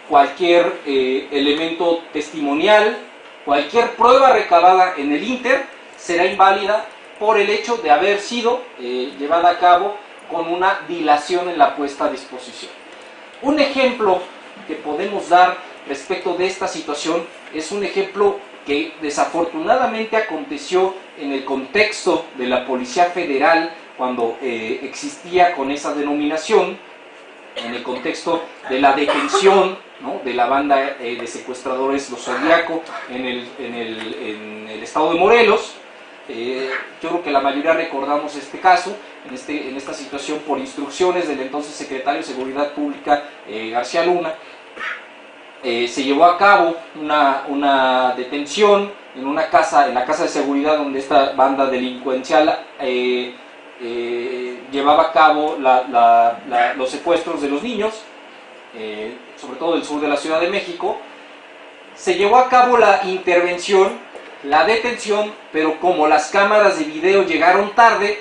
cualquier elemento testimonial, cualquier prueba recabada en el ínter será inválida por el hecho de haber sido llevada a cabo con una dilación en la puesta a disposición. Un ejemplo que podemos dar respecto de esta situación es un ejemplo que desafortunadamente aconteció en el contexto de la Policía Federal cuando existía con esa denominación, en el contexto de la detención, ¿no?, de la banda de secuestradores Los Zodiaco en el estado de Morelos. Yo creo que la mayoría recordamos este caso, en esta situación por instrucciones del entonces secretario de Seguridad Pública, García Luna. Se llevó a cabo una detención en la casa de seguridad donde esta banda delincuencial llevaba a cabo los secuestros de los niños, sobre todo del sur de la Ciudad de México. Se llevó a cabo la intervención, la detención, pero como las cámaras de video llegaron tarde,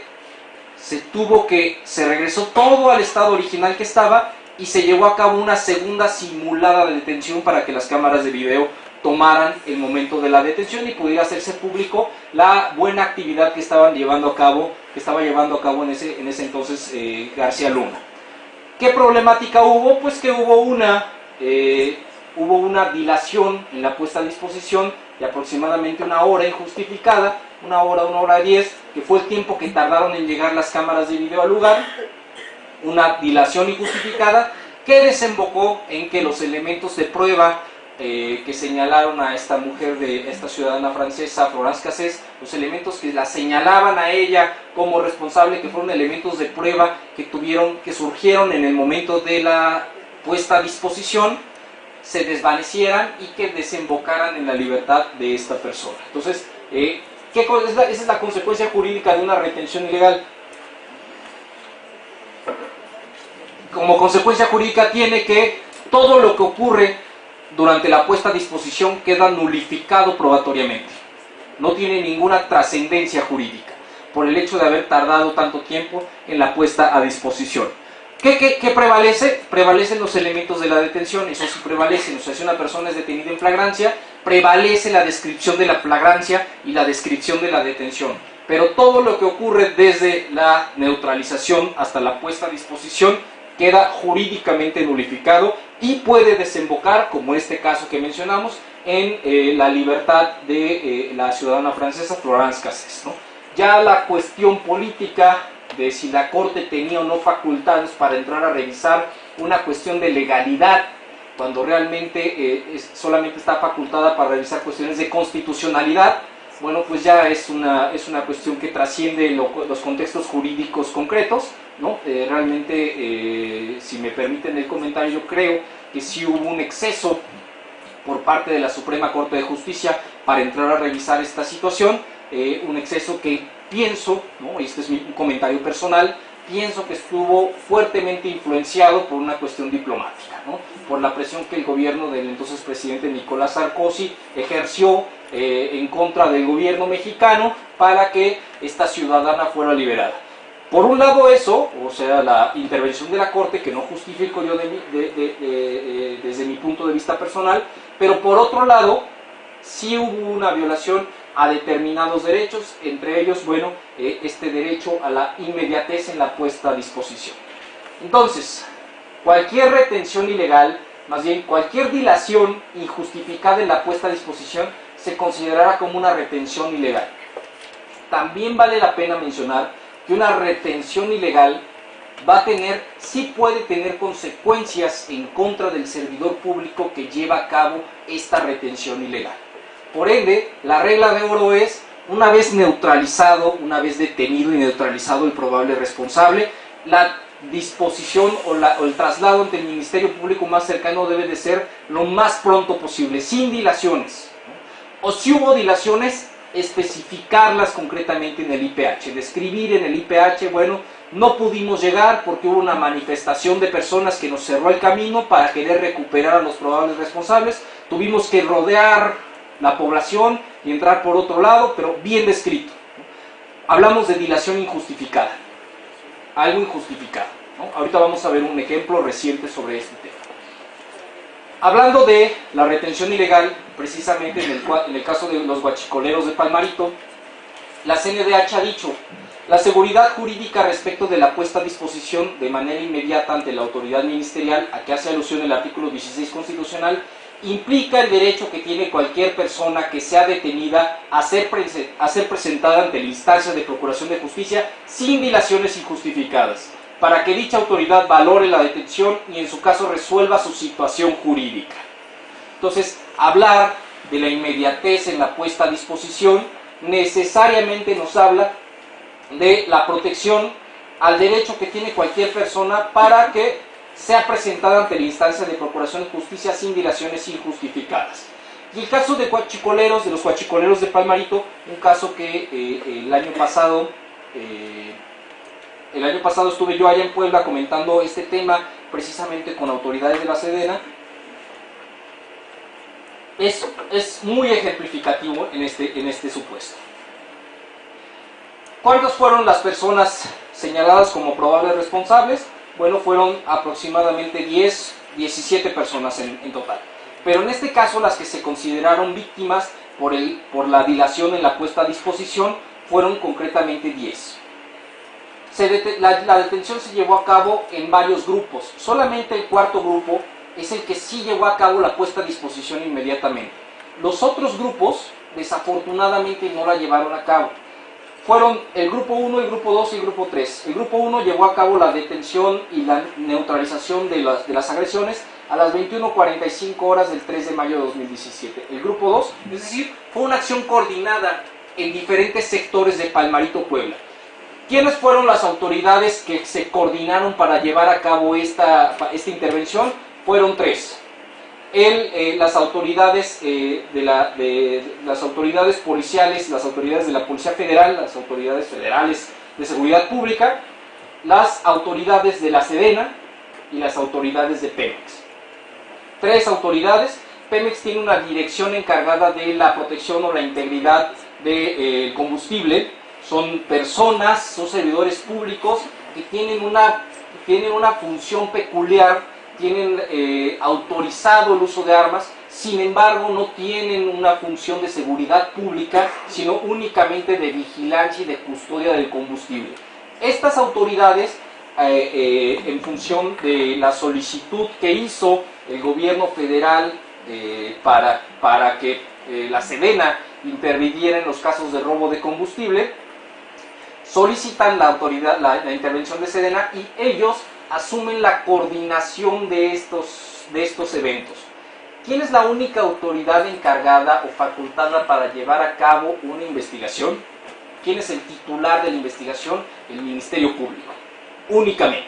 se regresó todo al estado original que estaba y se llevó a cabo una segunda simulada de detención para que las cámaras de video tomaran el momento de la detención y pudiera hacerse público la buena actividad que estaba llevando a cabo en ese entonces García Luna. ¿Qué problemática hubo? Pues que hubo una dilación en la puesta a disposición de aproximadamente una hora injustificada, una hora 10, que fue el tiempo que tardaron en llegar las cámaras de video al lugar, una dilación injustificada que desembocó en que los elementos de prueba que señalaron a esta mujer, esta ciudadana francesa, Florence Cassés, los elementos que la señalaban a ella como responsable, que fueron elementos de prueba que surgieron en el momento de la puesta a disposición, se desvanecieran y que desembocaran en la libertad de esta persona. Entonces, esa es la consecuencia jurídica de una retención ilegal. Como consecuencia jurídica tiene que todo lo que ocurre durante la puesta a disposición queda nulificado probatoriamente. No tiene ninguna trascendencia jurídica por el hecho de haber tardado tanto tiempo en la puesta a disposición. ¿Qué prevalece? Prevalecen los elementos de la detención, eso sí prevalecen. O sea, si una persona es detenida en flagrancia, prevalece la descripción de la flagrancia y la descripción de la detención. Pero todo lo que ocurre desde la neutralización hasta la puesta a disposición queda jurídicamente nulificado y puede desembocar, como este caso que mencionamos, en la libertad de la ciudadana francesa Florence Cassés, ¿no? Ya la cuestión política de si la Corte tenía o no facultades para entrar a revisar una cuestión de legalidad, cuando realmente solamente está facultada para revisar cuestiones de constitucionalidad, bueno, pues ya es una cuestión que trasciende los contextos jurídicos concretos, ¿no? Realmente, si me permiten el comentario, yo creo que sí hubo un exceso por parte de la Suprema Corte de Justicia para entrar a revisar esta situación, un exceso que pienso, ¿no? Este es un comentario personal, pienso que estuvo fuertemente influenciado por una cuestión diplomática, ¿no? Por la presión que el gobierno del entonces presidente Nicolás Sarkozy ejerció en contra del gobierno mexicano para que esta ciudadana fuera liberada. Por un lado eso, o sea, la intervención de la Corte, que no justifico yo desde mi punto de vista personal, pero por otro lado, sí hubo una violación a determinados derechos, entre ellos, bueno, este derecho a la inmediatez en la puesta a disposición. Entonces, cualquier retención ilegal, más bien cualquier dilación injustificada en la puesta a disposición, se considerará como una retención ilegal. También vale la pena mencionar que una retención ilegal sí puede tener consecuencias en contra del servidor público que lleva a cabo esta retención ilegal. Por ende, la regla de oro es, una vez neutralizado, una vez detenido y neutralizado el probable responsable, la disposición o el traslado ante el Ministerio Público más cercano debe de ser lo más pronto posible, sin dilaciones, ¿no? O si hubo dilaciones, especificarlas concretamente en el IPH, describir en el IPH, bueno, no pudimos llegar porque hubo una manifestación de personas que nos cerró el camino para querer recuperar a los probables responsables, tuvimos que rodear la población y entrar por otro lado, pero bien descrito, ¿no? Hablamos de dilación injustificada, algo injustificado, ¿no? Ahorita vamos a ver un ejemplo reciente sobre este tema. Hablando de la retención ilegal, precisamente en el caso de los guachicoleros de Palmarito, la CNDH ha dicho: la seguridad jurídica respecto de la puesta a disposición de manera inmediata ante la autoridad ministerial, a que hace alusión el artículo 16 constitucional, implica el derecho que tiene cualquier persona que sea detenida a ser presentada ante la instancia de procuración de justicia sin dilaciones injustificadas, para que dicha autoridad valore la detención y en su caso resuelva su situación jurídica. Entonces, hablar de la inmediatez en la puesta a disposición necesariamente nos habla de la protección al derecho que tiene cualquier persona para que sea presentada ante la instancia de procuración de justicia sin dilaciones injustificadas. Y el caso de los guachicoleros de Palmarito, un caso que el año pasado estuve yo allá en Puebla comentando este tema precisamente con autoridades de la Sedena. Es muy ejemplificativo en este supuesto. ¿Cuántas fueron las personas señaladas como probables responsables? Bueno, fueron aproximadamente 17 personas en total. Pero en este caso las que se consideraron víctimas por la dilación en la puesta a disposición fueron concretamente 10. La detención se llevó a cabo en varios grupos. Solamente el cuarto grupo es el que sí llevó a cabo la puesta a disposición inmediatamente. Los otros grupos, desafortunadamente, no la llevaron a cabo. Fueron el grupo 1, el grupo 2 y el grupo 3. El grupo 1 llevó a cabo la detención y la neutralización de las agresiones a las 21:45 horas del 3 de mayo de 2017. El grupo 2, es decir, fue una acción coordinada en diferentes sectores de Palmarito, Puebla. ¿Quiénes fueron las autoridades que se coordinaron para llevar a cabo esta intervención? Fueron 3. Las autoridades las autoridades policiales, las autoridades de la Policía Federal, las autoridades federales de seguridad pública, las autoridades de la Sedena y las autoridades de Pemex. 3 autoridades. Pemex tiene una dirección encargada de la protección o la integridad del combustible. Son personas, son servidores públicos que tienen una función peculiar. Tienen autorizado el uso de armas, sin embargo no tienen una función de seguridad pública, sino únicamente de vigilancia y de custodia del combustible. Estas autoridades en función de la solicitud que hizo el gobierno federal para que la Sedena interviniera en los casos de robo de combustible, solicitan la intervención de Sedena y ellos asumen la coordinación de estos eventos. ¿Quién es la única autoridad encargada o facultada para llevar a cabo una investigación? ¿Quién es el titular de la investigación? El Ministerio Público, únicamente.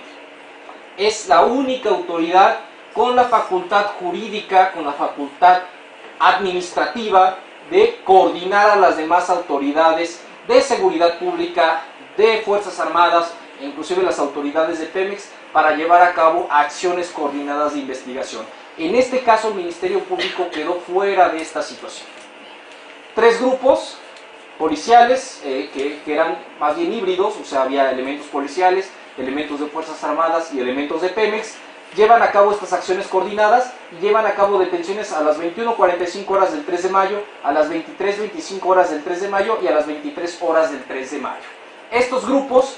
Es la única autoridad con la facultad jurídica, con la facultad administrativa de coordinar a las demás autoridades de seguridad pública, de Fuerzas Armadas e inclusive las autoridades de Pemex para llevar a cabo acciones coordinadas de investigación. En este caso el Ministerio Público quedó fuera de esta situación. 3 grupos policiales que eran más bien híbridos, o sea, había elementos policiales, elementos de Fuerzas Armadas y elementos de Pemex, llevan a cabo estas acciones coordinadas y llevan a cabo detenciones a las 21:45 horas del 3 de mayo, a las 23:25 horas del 3 de mayo y a las 23 horas del 3 de mayo. Estos grupos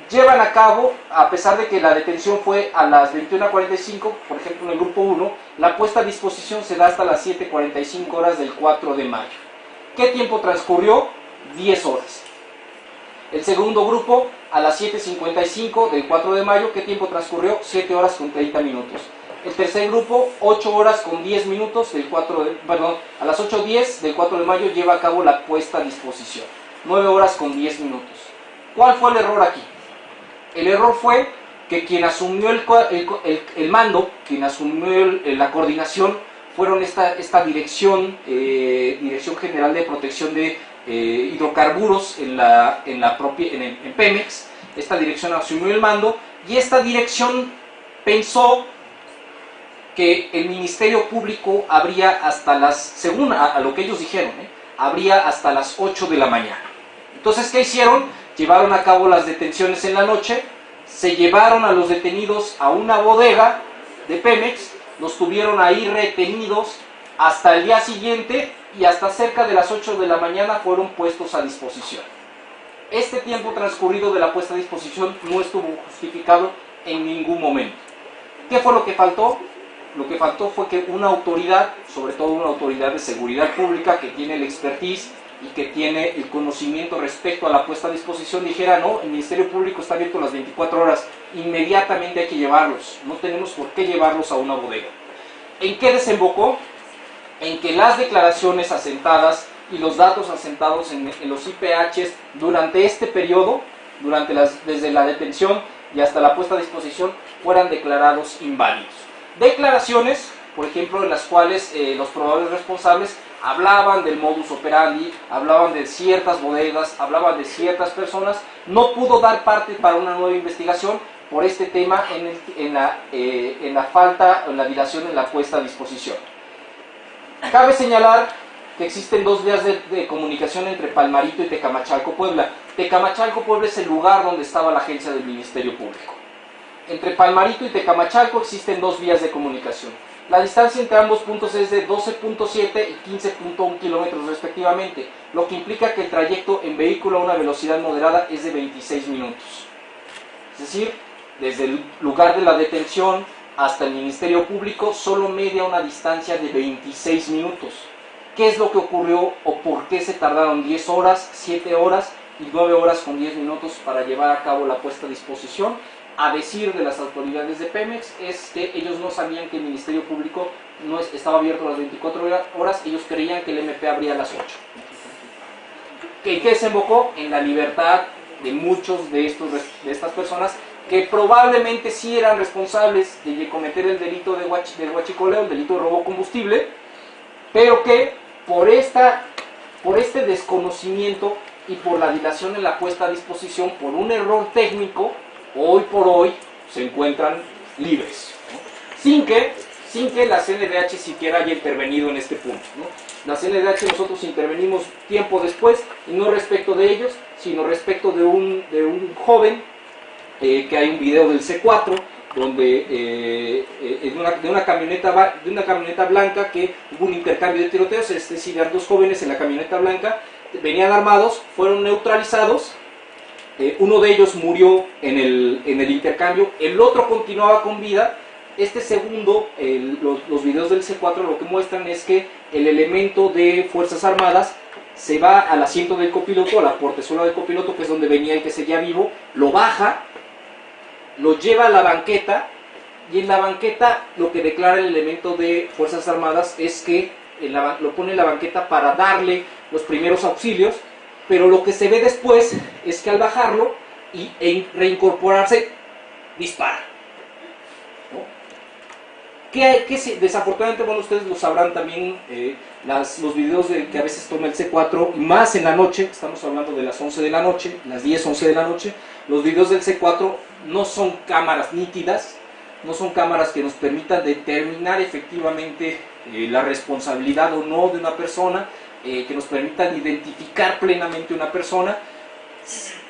llevan a cabo, a pesar de que la detención fue a las 21:45, por ejemplo en el grupo 1, la puesta a disposición se da hasta las 7:45 horas del 4 de mayo. ¿Qué tiempo transcurrió? 10 horas. El segundo grupo, a las 7:55 del 4 de mayo, ¿qué tiempo transcurrió? 7 horas con 30 minutos. El tercer grupo, 8 horas con 10 minutos, a las 8:10 del 4 de mayo lleva a cabo la puesta a disposición. 9 horas con 10 minutos. ¿Cuál fue el error aquí? El error fue que quien asumió el mando, quien asumió la coordinación, fueron esta Dirección General de Protección de Hidrocarburos en Pemex. Esta dirección asumió el mando y esta dirección pensó que el Ministerio Público habría hasta según a lo que ellos dijeron, habría hasta las 8 de la mañana. Entonces, ¿qué hicieron? Llevaron a cabo las detenciones en la noche, se llevaron a los detenidos a una bodega de Pemex, los tuvieron ahí retenidos hasta el día siguiente y hasta cerca de las 8 de la mañana fueron puestos a disposición. Este tiempo transcurrido de la puesta a disposición no estuvo justificado en ningún momento. ¿Qué fue lo que faltó? Lo que faltó fue que una autoridad, sobre todo una autoridad de seguridad pública que tiene el expertise y que tiene el conocimiento respecto a la puesta a disposición, dijera: no, el Ministerio Público está abierto las 24 horas, inmediatamente hay que llevarlos, no tenemos por qué llevarlos a una bodega. ¿En qué desembocó? En que las declaraciones asentadas y los datos asentados en los IPHs durante este periodo, desde la detención y hasta la puesta a disposición, fueran declarados inválidos. Declaraciones, por ejemplo, en las cuales los probables responsables hablaban del modus operandi, hablaban de ciertas bodegas, hablaban de ciertas personas. No pudo dar parte para una nueva investigación por este tema en la falta, en la dilación en la puesta a disposición. Cabe señalar que existen 2 vías de comunicación entre Palmarito y Tecamachalco, Puebla. Tecamachalco, Puebla es el lugar donde estaba la agencia del Ministerio Público. Entre Palmarito y Tecamachalco existen 2 vías de comunicación. La distancia entre ambos puntos es de 12.7 y 15.1 kilómetros respectivamente, lo que implica que el trayecto en vehículo a una velocidad moderada es de 26 minutos. Es decir, desde el lugar de la detención hasta el Ministerio Público solo media una distancia de 26 minutos. ¿Qué es lo que ocurrió o por qué se tardaron 10 horas, 7 horas y 9 horas con 10 minutos para llevar a cabo la puesta a disposición? A decir de las autoridades de Pemex es que ellos no sabían que el Ministerio Público no estaba abierto a las 24 horas, ellos creían que el MP abría a las 8. ¿En qué desembocó? En la libertad de muchos de estas personas que probablemente sí eran responsables de cometer el delito del huachicoleo, el delito de robo combustible, pero que por este desconocimiento y por la dilación en la puesta a disposición, por un error técnico, hoy por hoy se encuentran libres, ¿no? sin que la CNDH siquiera haya intervenido en este punto, ¿no? La CNDH nosotros intervenimos tiempo después, y no respecto de ellos, sino respecto de un joven, que hay un video del C4, donde de una camioneta blanca, que hubo un intercambio de tiroteos, es decir, 2 jóvenes en la camioneta blanca, venían armados, fueron neutralizados, Uno de ellos murió en el intercambio, el otro continuaba con vida. Este segundo, los videos del C4 lo que muestran es que el elemento de Fuerzas Armadas se va al asiento del copiloto, a la portezuela del copiloto, que es donde venía y que seguía vivo, lo baja, lo lleva a la banqueta, y en la banqueta lo que declara el elemento de Fuerzas Armadas es que lo pone en la banqueta para darle los primeros auxilios, pero lo que se ve después es que al bajarlo e reincorporarse, dispara. Desafortunadamente, bueno, ustedes lo sabrán también, los videos que a veces toma el C4, más en la noche, estamos hablando de las 11 de la noche, las 10, 11 de la noche, los videos del C4 no son cámaras nítidas, no son cámaras que nos permitan determinar efectivamente la responsabilidad o no de una persona, que nos permitan identificar plenamente una persona.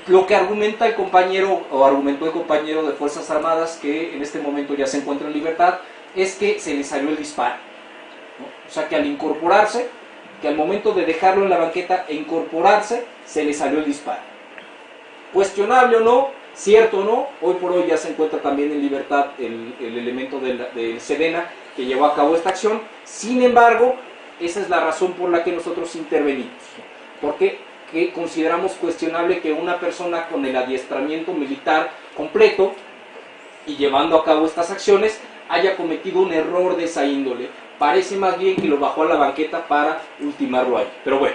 Lo que argumenta el compañero, o argumentó el compañero de Fuerzas Armadas, que en este momento ya se encuentra en libertad, es que se le salió el disparo, ¿no? O sea que al incorporarse, que al momento de dejarlo en la banqueta e incorporarse, se le salió el disparo. Cuestionable o no, cierto o no, hoy por hoy ya se encuentra también en libertad el elemento del Sedena que llevó a cabo esta acción. Sin embargo, esa es la razón por la que nosotros intervenimos, porque consideramos cuestionable que una persona con el adiestramiento militar completo y llevando a cabo estas acciones haya cometido un error de esa índole. Parece más bien que lo bajó a la banqueta para ultimarlo ahí. Pero bueno,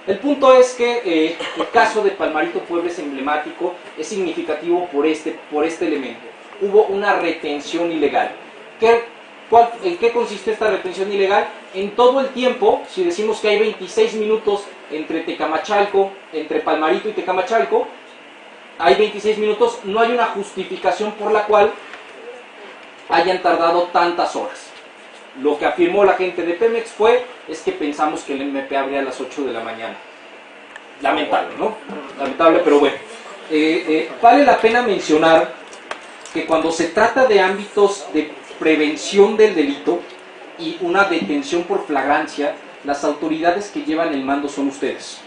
el punto es que el caso de Palmarito Puebla es emblemático, es significativo por este elemento. Hubo una retención ilegal. ¿En qué consistió esta retención ilegal? En todo el tiempo, si decimos que hay 26 minutos entre Palmarito y Tecamachalco, hay 26 minutos, no hay una justificación por la cual hayan tardado tantas horas. Lo que afirmó la gente de Pemex es que pensamos que el MP abría a las 8 de la mañana. Lamentable, ¿no? Lamentable, pero bueno. Vale la pena mencionar que cuando se trata de ámbitos de prevención del delito y una detención por flagrancia, las autoridades que llevan el mando son ustedes.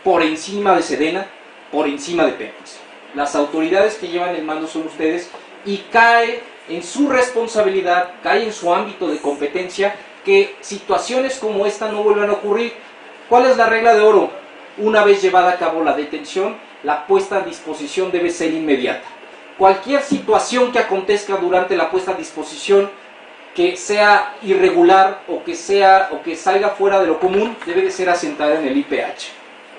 Por encima de Sedena, por encima de Pemex. Las autoridades que llevan el mando son ustedes y cae en su responsabilidad, cae en su ámbito de competencia que situaciones como esta no vuelvan a ocurrir. ¿Cuál es la regla de oro? Una vez llevada a cabo la detención, la puesta a disposición debe ser inmediata. Cualquier situación que acontezca durante la puesta a disposición que sea irregular o que salga fuera de lo común debe de ser asentada en el IPH,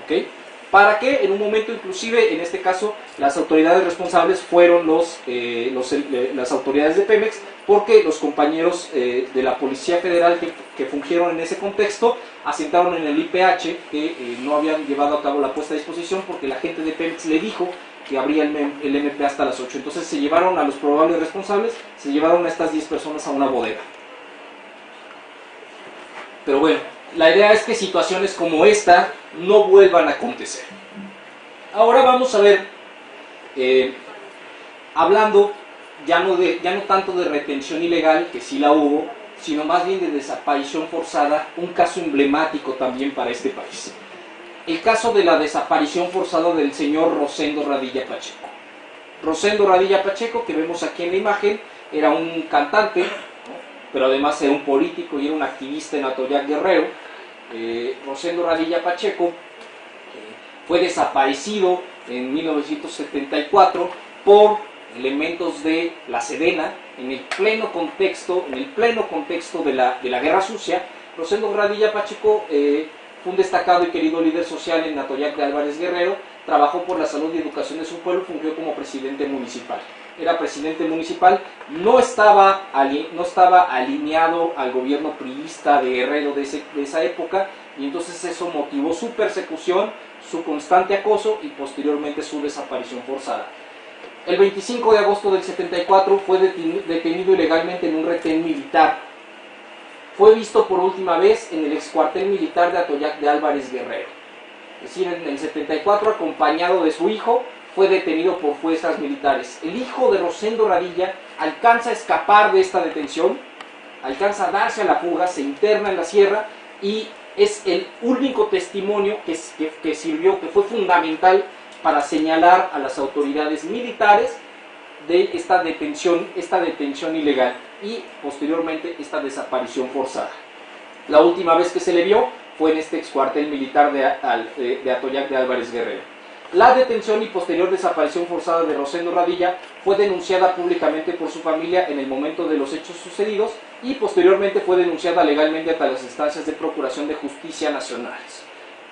¿ok? Para que en un momento, inclusive en este caso, las autoridades responsables fueron las autoridades de Pemex, porque los compañeros de la Policía Federal que fungieron en ese contexto asentaron en el IPH que no habían llevado a cabo la puesta a disposición porque la gente de Pemex le dijo que abría el MP hasta las 8. Entonces se llevaron a los probables responsables, se llevaron a estas 10 personas a una bodega. Pero bueno, la idea es que situaciones como esta no vuelvan a acontecer. Ahora vamos a ver, hablando ya no tanto de retención ilegal, que sí la hubo, sino más bien de desaparición forzada, un caso emblemático también para este país. El caso de la desaparición forzada del señor Rosendo Radilla Pacheco. Rosendo Radilla Pacheco, que vemos aquí en la imagen, era un cantante, ¿no? Pero además era un político y era un activista en Atoyac Guerrero. Rosendo Radilla Pacheco fue desaparecido en 1974 por elementos de la Sedena en el pleno contexto de la Guerra Sucia. Rosendo Radilla Pacheco fue un destacado y querido líder social en Atoyac de Álvarez Guerrero, trabajó por la salud y educación de su pueblo, fungió como presidente municipal. Era presidente municipal, no estaba alineado al gobierno priista de Guerrero de esa época, y entonces eso motivó su persecución, su constante acoso y posteriormente su desaparición forzada. El 25 de agosto del 74 fue detenido ilegalmente en un retén militar. Fue visto por última vez en el excuartel militar de Atoyac de Álvarez Guerrero. Es decir, en el 74, acompañado de su hijo, fue detenido por fuerzas militares. El hijo de Rosendo Radilla alcanza a escapar de esta detención, alcanza a darse a la fuga, se interna en la sierra y es el único testimonio que sirvió, que fue fundamental para señalar a las autoridades militares de esta detención ilegal y posteriormente esta desaparición forzada. La última vez que se le vio fue en este excuartel militar de Atoyac de Álvarez Guerrero. La detención y posterior desaparición forzada de Rosendo Radilla fue denunciada públicamente por su familia en el momento de los hechos sucedidos y posteriormente fue denunciada legalmente ante las instancias de Procuración de Justicia nacionales.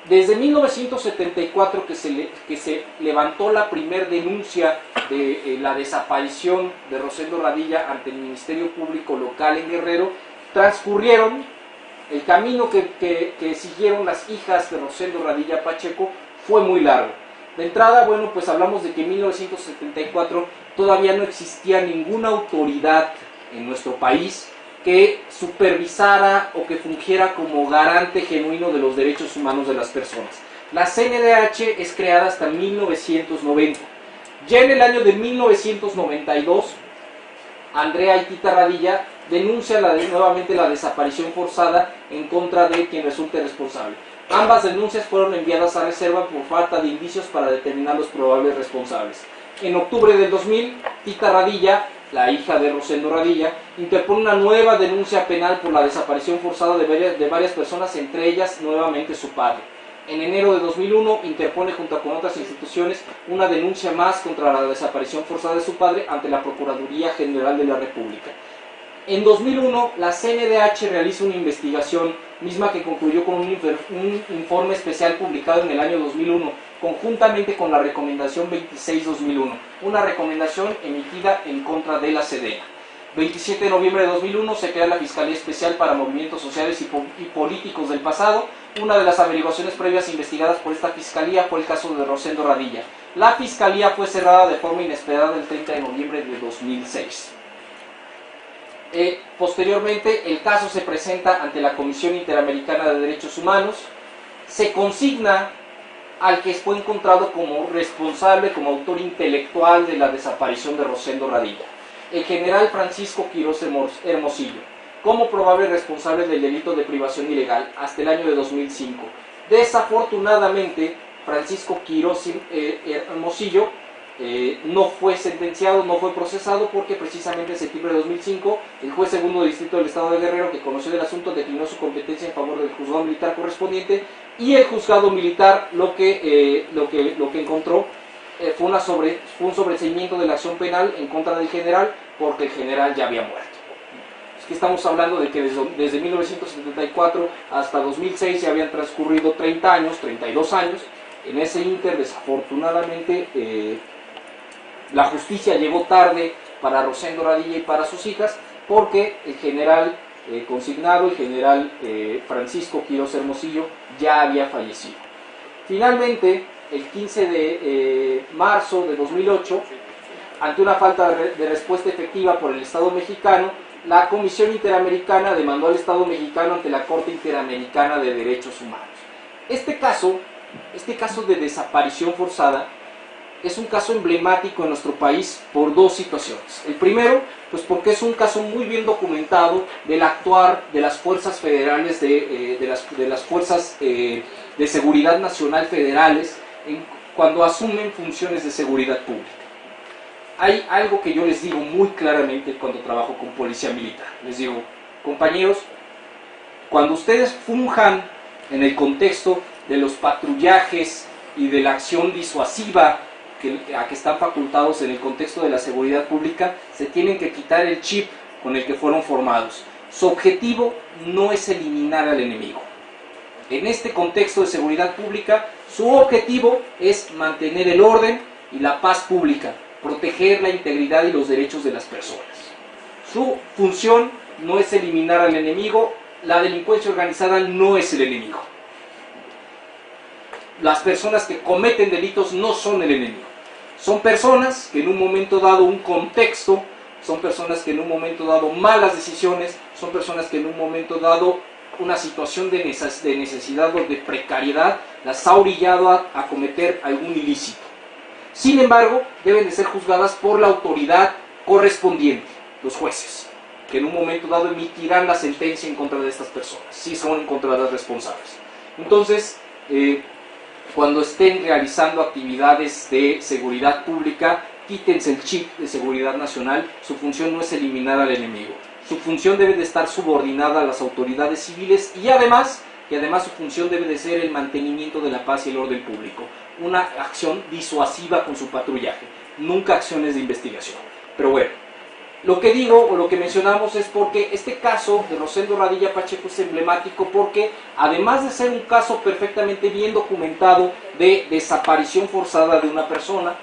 Desde 1974 que se levantó la primer denuncia de la desaparición de Rosendo Radilla ante el Ministerio Público Local en Guerrero, transcurrieron el camino que siguieron las hijas de Rosendo Radilla Pacheco fue muy largo. De entrada, bueno, pues hablamos de que en 1974 todavía no existía ninguna autoridad en nuestro país que supervisara o que fungiera como garante genuino de los derechos humanos de las personas. La CNDH es creada hasta 1990. Ya en el año de 1992, Andrea Itita Radilla denuncia nuevamente la desaparición forzada en contra de quien resulte responsable. Ambas denuncias fueron enviadas a reserva por falta de indicios para determinar los probables responsables. En octubre del 2000, Tita Radilla, la hija de Rosendo Radilla, interpone una nueva denuncia penal por la desaparición forzada de varias personas, entre ellas nuevamente su padre. En enero de 2001 interpone junto con otras instituciones una denuncia más contra la desaparición forzada de su padre ante la Procuraduría General de la República. En 2001 la CNDH realiza una investigación misma que concluyó con un informe especial publicado en el año 2001 conjuntamente con la recomendación 26-2001, una recomendación emitida en contra de la Sedena. 27 de noviembre de 2001 se crea la Fiscalía Especial para Movimientos Sociales y Políticos del Pasado. Una de las averiguaciones previas investigadas por esta Fiscalía fue el caso de Rosendo Radilla. La Fiscalía fue cerrada de forma inesperada el 30 de noviembre de 2006. Posteriormente, el caso se presenta ante la Comisión Interamericana de Derechos Humanos. Se consigna al que fue encontrado como responsable, como autor intelectual de la desaparición de Rosendo Radilla, el general Francisco Quirós Hermosillo, como probable responsable del delito de privación ilegal hasta el año de 2005. Desafortunadamente, Francisco Quirós Hermosillo no fue sentenciado, no fue procesado, porque precisamente en septiembre de 2005 el juez segundo de distrito del estado de Guerrero, que conoció del asunto, declinó su competencia en favor del juzgado militar correspondiente, y el juzgado militar lo que encontró fue un sobreseimiento de la acción penal en contra del general, porque el general ya había muerto. Es que estamos hablando de que desde 1974 hasta 2006 ya habían transcurrido 30 años, 32 años. En ese ínter, desafortunadamente, la justicia llegó tarde para Rosendo Radilla y para sus hijas, porque el general consignado, el general Francisco Quirós Hermosillo, ya había fallecido. Finalmente, el 15 de marzo de 2008, ante una falta de respuesta efectiva por el Estado mexicano, la Comisión Interamericana demandó al Estado mexicano ante la Corte Interamericana de Derechos Humanos. Este caso de desaparición forzada es un caso emblemático en nuestro país por dos situaciones. El primero, pues porque es un caso muy bien documentado del actuar de las fuerzas federales, de las fuerzas de seguridad nacional federales cuando asumen funciones de seguridad pública. Hay algo que yo les digo muy claramente cuando trabajo con policía militar. Les digo, compañeros, cuando ustedes funjan en el contexto de los patrullajes y de la acción disuasiva a que están facultados en el contexto de la seguridad pública, se tienen que quitar el chip con el que fueron formados. Su objetivo no es eliminar al enemigo. En este contexto de seguridad pública, su objetivo es mantener el orden y la paz pública, proteger la integridad y los derechos de las personas. Su función no es eliminar al enemigo. La delincuencia organizada no es el enemigo. Las personas que cometen delitos no son el enemigo. Son personas que en un momento dado, un contexto, son personas que en un momento dado malas decisiones, son personas que en un momento dado una situación de necesidad o de precariedad las ha orillado a cometer algún ilícito. Sin embargo, deben de ser juzgadas por la autoridad correspondiente, los jueces, que en un momento dado emitirán la sentencia en contra de estas personas, si son encontradas responsables. Entonces, cuando estén realizando actividades de seguridad pública, quítense el chip de seguridad nacional. Su función no es eliminar al enemigo. Su función debe de estar subordinada a las autoridades civiles y además su función debe de ser el mantenimiento de la paz y el orden público. Una acción disuasiva con su patrullaje, nunca acciones de investigación. Pero bueno, lo que digo o lo que mencionamos es porque este caso de Rosendo Radilla Pacheco es emblemático porque además de ser un caso perfectamente bien documentado de desaparición forzada de una persona,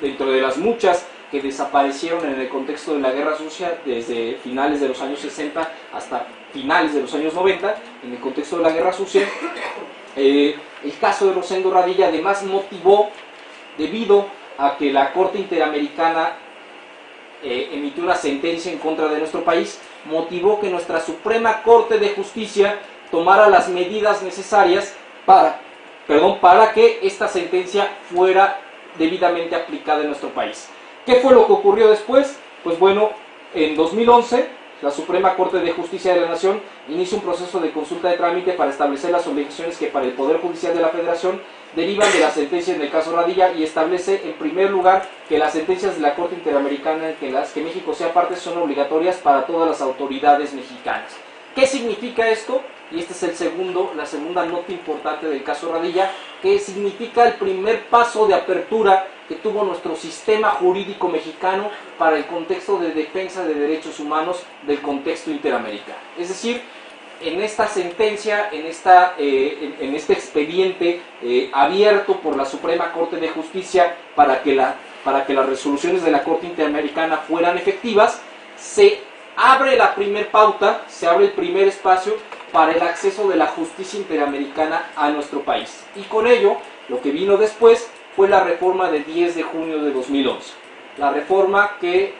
dentro de las muchas que desaparecieron en el contexto de la Guerra Sucia desde finales de los años 60 hasta finales de los años 90, en el contexto de la Guerra Sucia, el caso de Rosendo Radilla además motivó, debido a que la Corte Interamericana emitió una sentencia en contra de nuestro país, motivó que nuestra Suprema Corte de Justicia tomara las medidas necesarias para que esta sentencia fuera debidamente aplicada en nuestro país. ¿Qué fue lo que ocurrió después? Pues bueno, en 2011, la Suprema Corte de Justicia de la Nación inicia un proceso de consulta de trámite para establecer las obligaciones que para el Poder Judicial de la Federación derivan de la sentencia en el caso Radilla y establece en primer lugar que las sentencias de la Corte Interamericana en que las que México sea parte son obligatorias para todas las autoridades mexicanas. ¿Qué significa esto? Y esta es la segunda nota importante del caso Radilla, que significa el primer paso de apertura que tuvo nuestro sistema jurídico mexicano para el contexto de defensa de derechos humanos del contexto interamericano. Es decir, en esta sentencia, en este expediente abierto por la Suprema Corte de Justicia para que las resoluciones de la Corte Interamericana fueran efectivas, se abre la primer pauta, se abre el primer espacio para el acceso de la justicia interamericana a nuestro país. Y con ello, lo que vino después fue la reforma de 10 de junio de 2011. La reforma que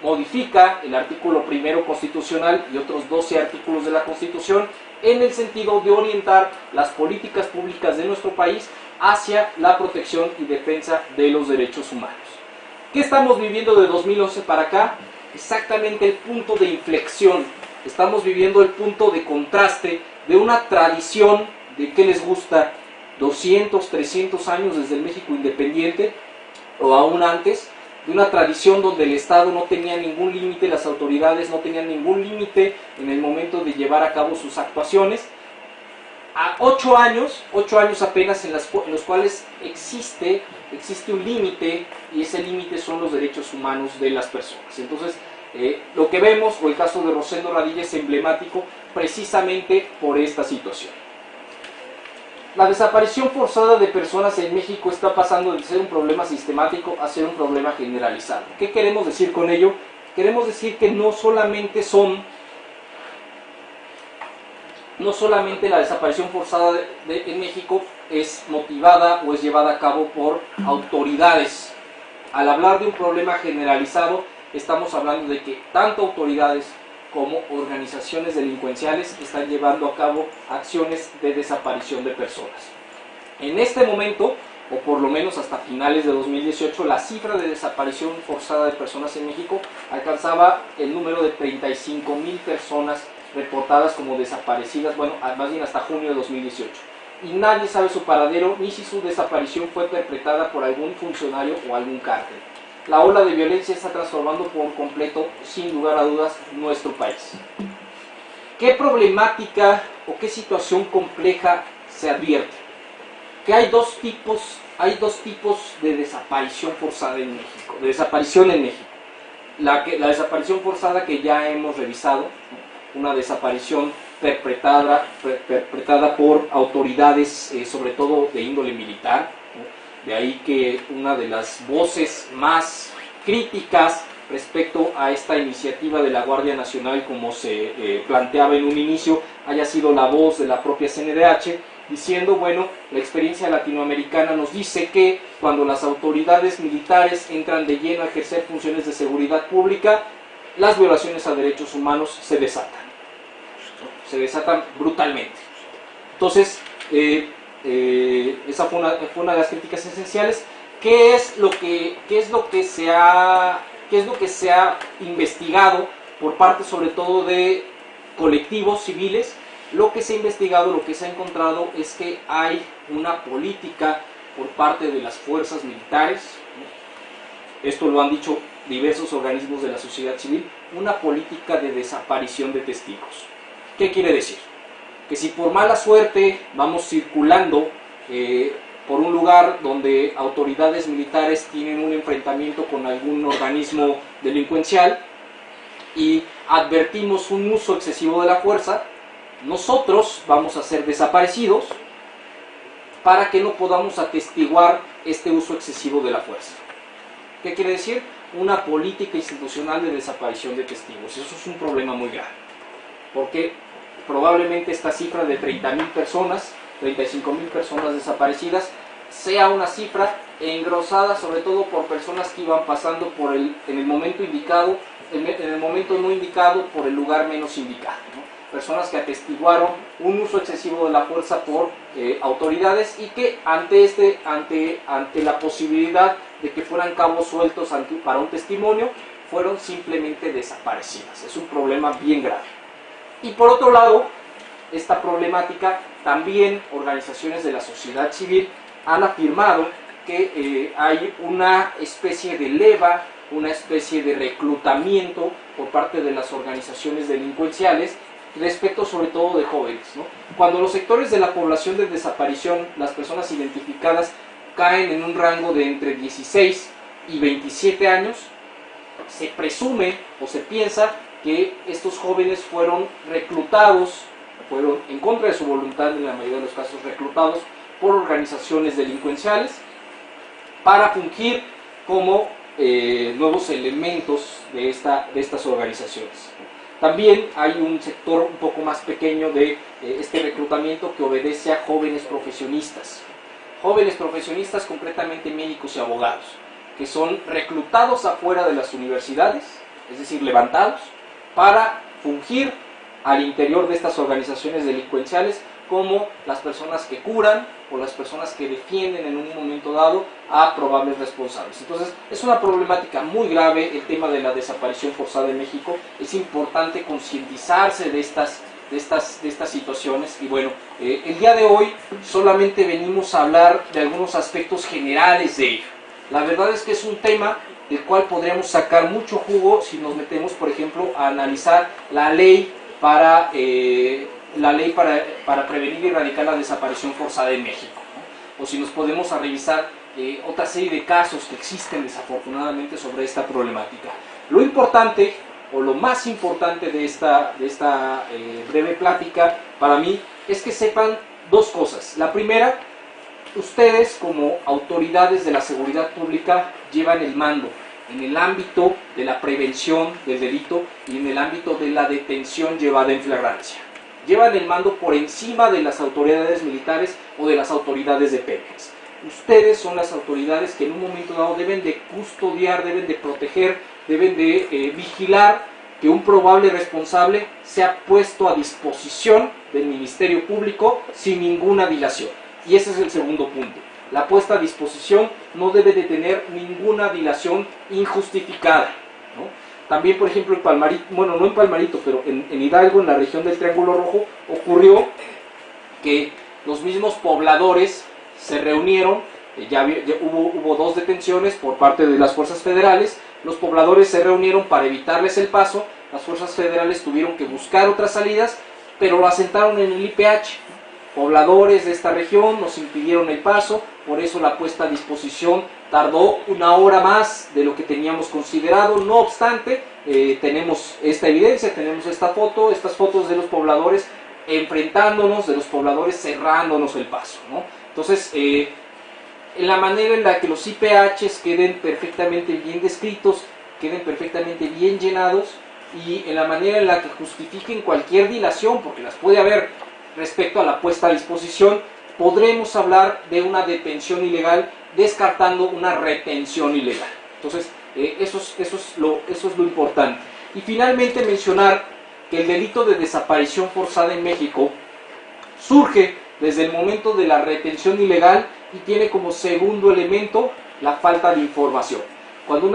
modifica el artículo primero constitucional y otros 12 artículos de la Constitución en el sentido de orientar las políticas públicas de nuestro país hacia la protección y defensa de los derechos humanos. ¿Qué estamos viviendo de 2011 para acá? Exactamente el punto de inflexión. Estamos viviendo el punto de contraste de una tradición de que les gusta 200, 300 años desde el México independiente o aún antes, de una tradición donde el Estado no tenía ningún límite, las autoridades no tenían ningún límite en el momento de llevar a cabo sus actuaciones, a 8 años apenas en los cuales existe un límite, y ese límite son los derechos humanos de las personas. Entonces, lo que vemos, o el caso de Rosendo Radilla, es emblemático precisamente por esta situación. La desaparición forzada de personas en México está pasando de ser un problema sistemático a ser un problema generalizado. ¿Qué queremos decir con ello? Queremos decir que no solamente la desaparición forzada en México es motivada o es llevada a cabo por autoridades. Al hablar de un problema generalizado, estamos hablando de que tanto autoridades como organizaciones delincuenciales están llevando a cabo acciones de desaparición de personas. En este momento, o por lo menos hasta finales de 2018, la cifra de desaparición forzada de personas en México alcanzaba el número de 35,000 personas reportadas como desaparecidas, bueno, más bien hasta junio de 2018. Y nadie sabe su paradero ni si su desaparición fue perpetrada por algún funcionario o algún cártel. La ola de violencia está transformando por completo, sin lugar a dudas, nuestro país. ¿Qué problemática o qué situación compleja se advierte? Que hay dos tipos de desaparición forzada en México, de desaparición en México. La desaparición forzada que ya hemos revisado, una desaparición perpetrada por autoridades, sobre todo de índole militar. De ahí que una de las voces más críticas respecto a esta iniciativa de la Guardia Nacional, como se planteaba en un inicio, haya sido la voz de la propia CNDH, diciendo, bueno, la experiencia latinoamericana nos dice que cuando las autoridades militares entran de lleno a ejercer funciones de seguridad pública, las violaciones a derechos humanos se desatan brutalmente. Entonces, esa fue una de las críticas esenciales. ¿Qué es lo que se ha investigado por parte sobre todo de colectivos civiles Lo que se ha investigado, lo que se ha encontrado es que hay una política por parte de las fuerzas militares, ¿no? Esto lo han dicho diversos organismos de la sociedad civil, una política de desaparición de testigos. ¿Qué quiere decir? Que si por mala suerte vamos circulando por un lugar donde autoridades militares tienen un enfrentamiento con algún organismo delincuencial y advertimos un uso excesivo de la fuerza, nosotros vamos a ser desaparecidos para que no podamos atestiguar este uso excesivo de la fuerza. ¿Qué quiere decir? Una política institucional de desaparición de testigos. Eso es un problema muy grave, porque probablemente esta cifra de 30.000 personas, 35.000 personas desaparecidas, sea una cifra engrosada sobre todo por personas que iban pasando en el momento indicado, en el momento no indicado, por el lugar menos indicado, ¿no? Personas que atestiguaron un uso excesivo de la fuerza por autoridades y que ante la posibilidad de que fueran cabos sueltos para un testimonio, fueron simplemente desaparecidas. Es un problema bien grave. Y por otro lado, esta problemática, también organizaciones de la sociedad civil han afirmado que hay una especie de leva, una especie de reclutamiento por parte de las organizaciones delincuenciales respecto sobre todo de jóvenes, ¿no? Cuando los sectores de la población de desaparición, las personas identificadas, caen en un rango de entre 16 y 27 años, se presume o se piensa que estos jóvenes fueron reclutados, fueron en contra de su voluntad, en la mayoría de los casos reclutados por organizaciones delincuenciales para fungir como nuevos elementos de estas organizaciones. También hay un sector un poco más pequeño de este reclutamiento que obedece a jóvenes profesionistas. Jóvenes profesionistas, concretamente médicos y abogados, que son reclutados afuera de las universidades, es decir, levantados, para fungir al interior de estas organizaciones delincuenciales como las personas que curan o las personas que defienden en un momento dado a probables responsables. Entonces, es una problemática muy grave el tema de la desaparición forzada en México. Es importante concientizarse de estas situaciones y bueno, el día de hoy solamente venimos a hablar de algunos aspectos generales de ello. La verdad es que es un tema del cual podríamos sacar mucho jugo si nos metemos, por ejemplo, a analizar la ley para prevenir y erradicar la desaparición forzada en México, ¿no? O si nos podemos a revisar otra serie de casos que existen desafortunadamente sobre esta problemática. Lo importante o lo más importante de esta breve plática para mí es que sepan dos cosas. La primera, ustedes como autoridades de la seguridad pública llevan el mando en el ámbito de la prevención del delito y en el ámbito de la detención llevada en flagrancia. Llevan el mando por encima de las autoridades militares o de las autoridades de Pemex. Ustedes son las autoridades que en un momento dado deben de custodiar, deben de proteger, deben de vigilar que un probable responsable sea puesto a disposición del Ministerio Público sin ninguna dilación. Y ese es el segundo punto. La puesta a disposición no debe de tener ninguna dilación injustificada, ¿no? También, por ejemplo, en Palmarito, bueno, no en Palmarito, pero en Hidalgo, en la región del Triángulo Rojo, ocurrió que los mismos pobladores se reunieron, ya hubo 2 detenciones por parte de las fuerzas federales, los pobladores se reunieron para evitarles el paso, las fuerzas federales tuvieron que buscar otras salidas, pero lo asentaron en el IPH. Pobladores de esta región nos impidieron el paso, por eso la puesta a disposición tardó 1 hora más de lo que teníamos considerado. No obstante, tenemos esta evidencia, tenemos estas fotos de los pobladores enfrentándonos, de los pobladores cerrándonos el paso, ¿no? Entonces, en la manera en la que los IPHs queden perfectamente bien descritos, queden perfectamente bien llenados, y en la manera en la que justifiquen cualquier dilación, porque las puede haber respecto a la puesta a disposición, podremos hablar de una detención ilegal descartando una retención ilegal. Entonces, eso es lo importante. Y finalmente mencionar que el delito de desaparición forzada en México surge desde el momento de la retención ilegal y tiene como segundo elemento la falta de información. Cuando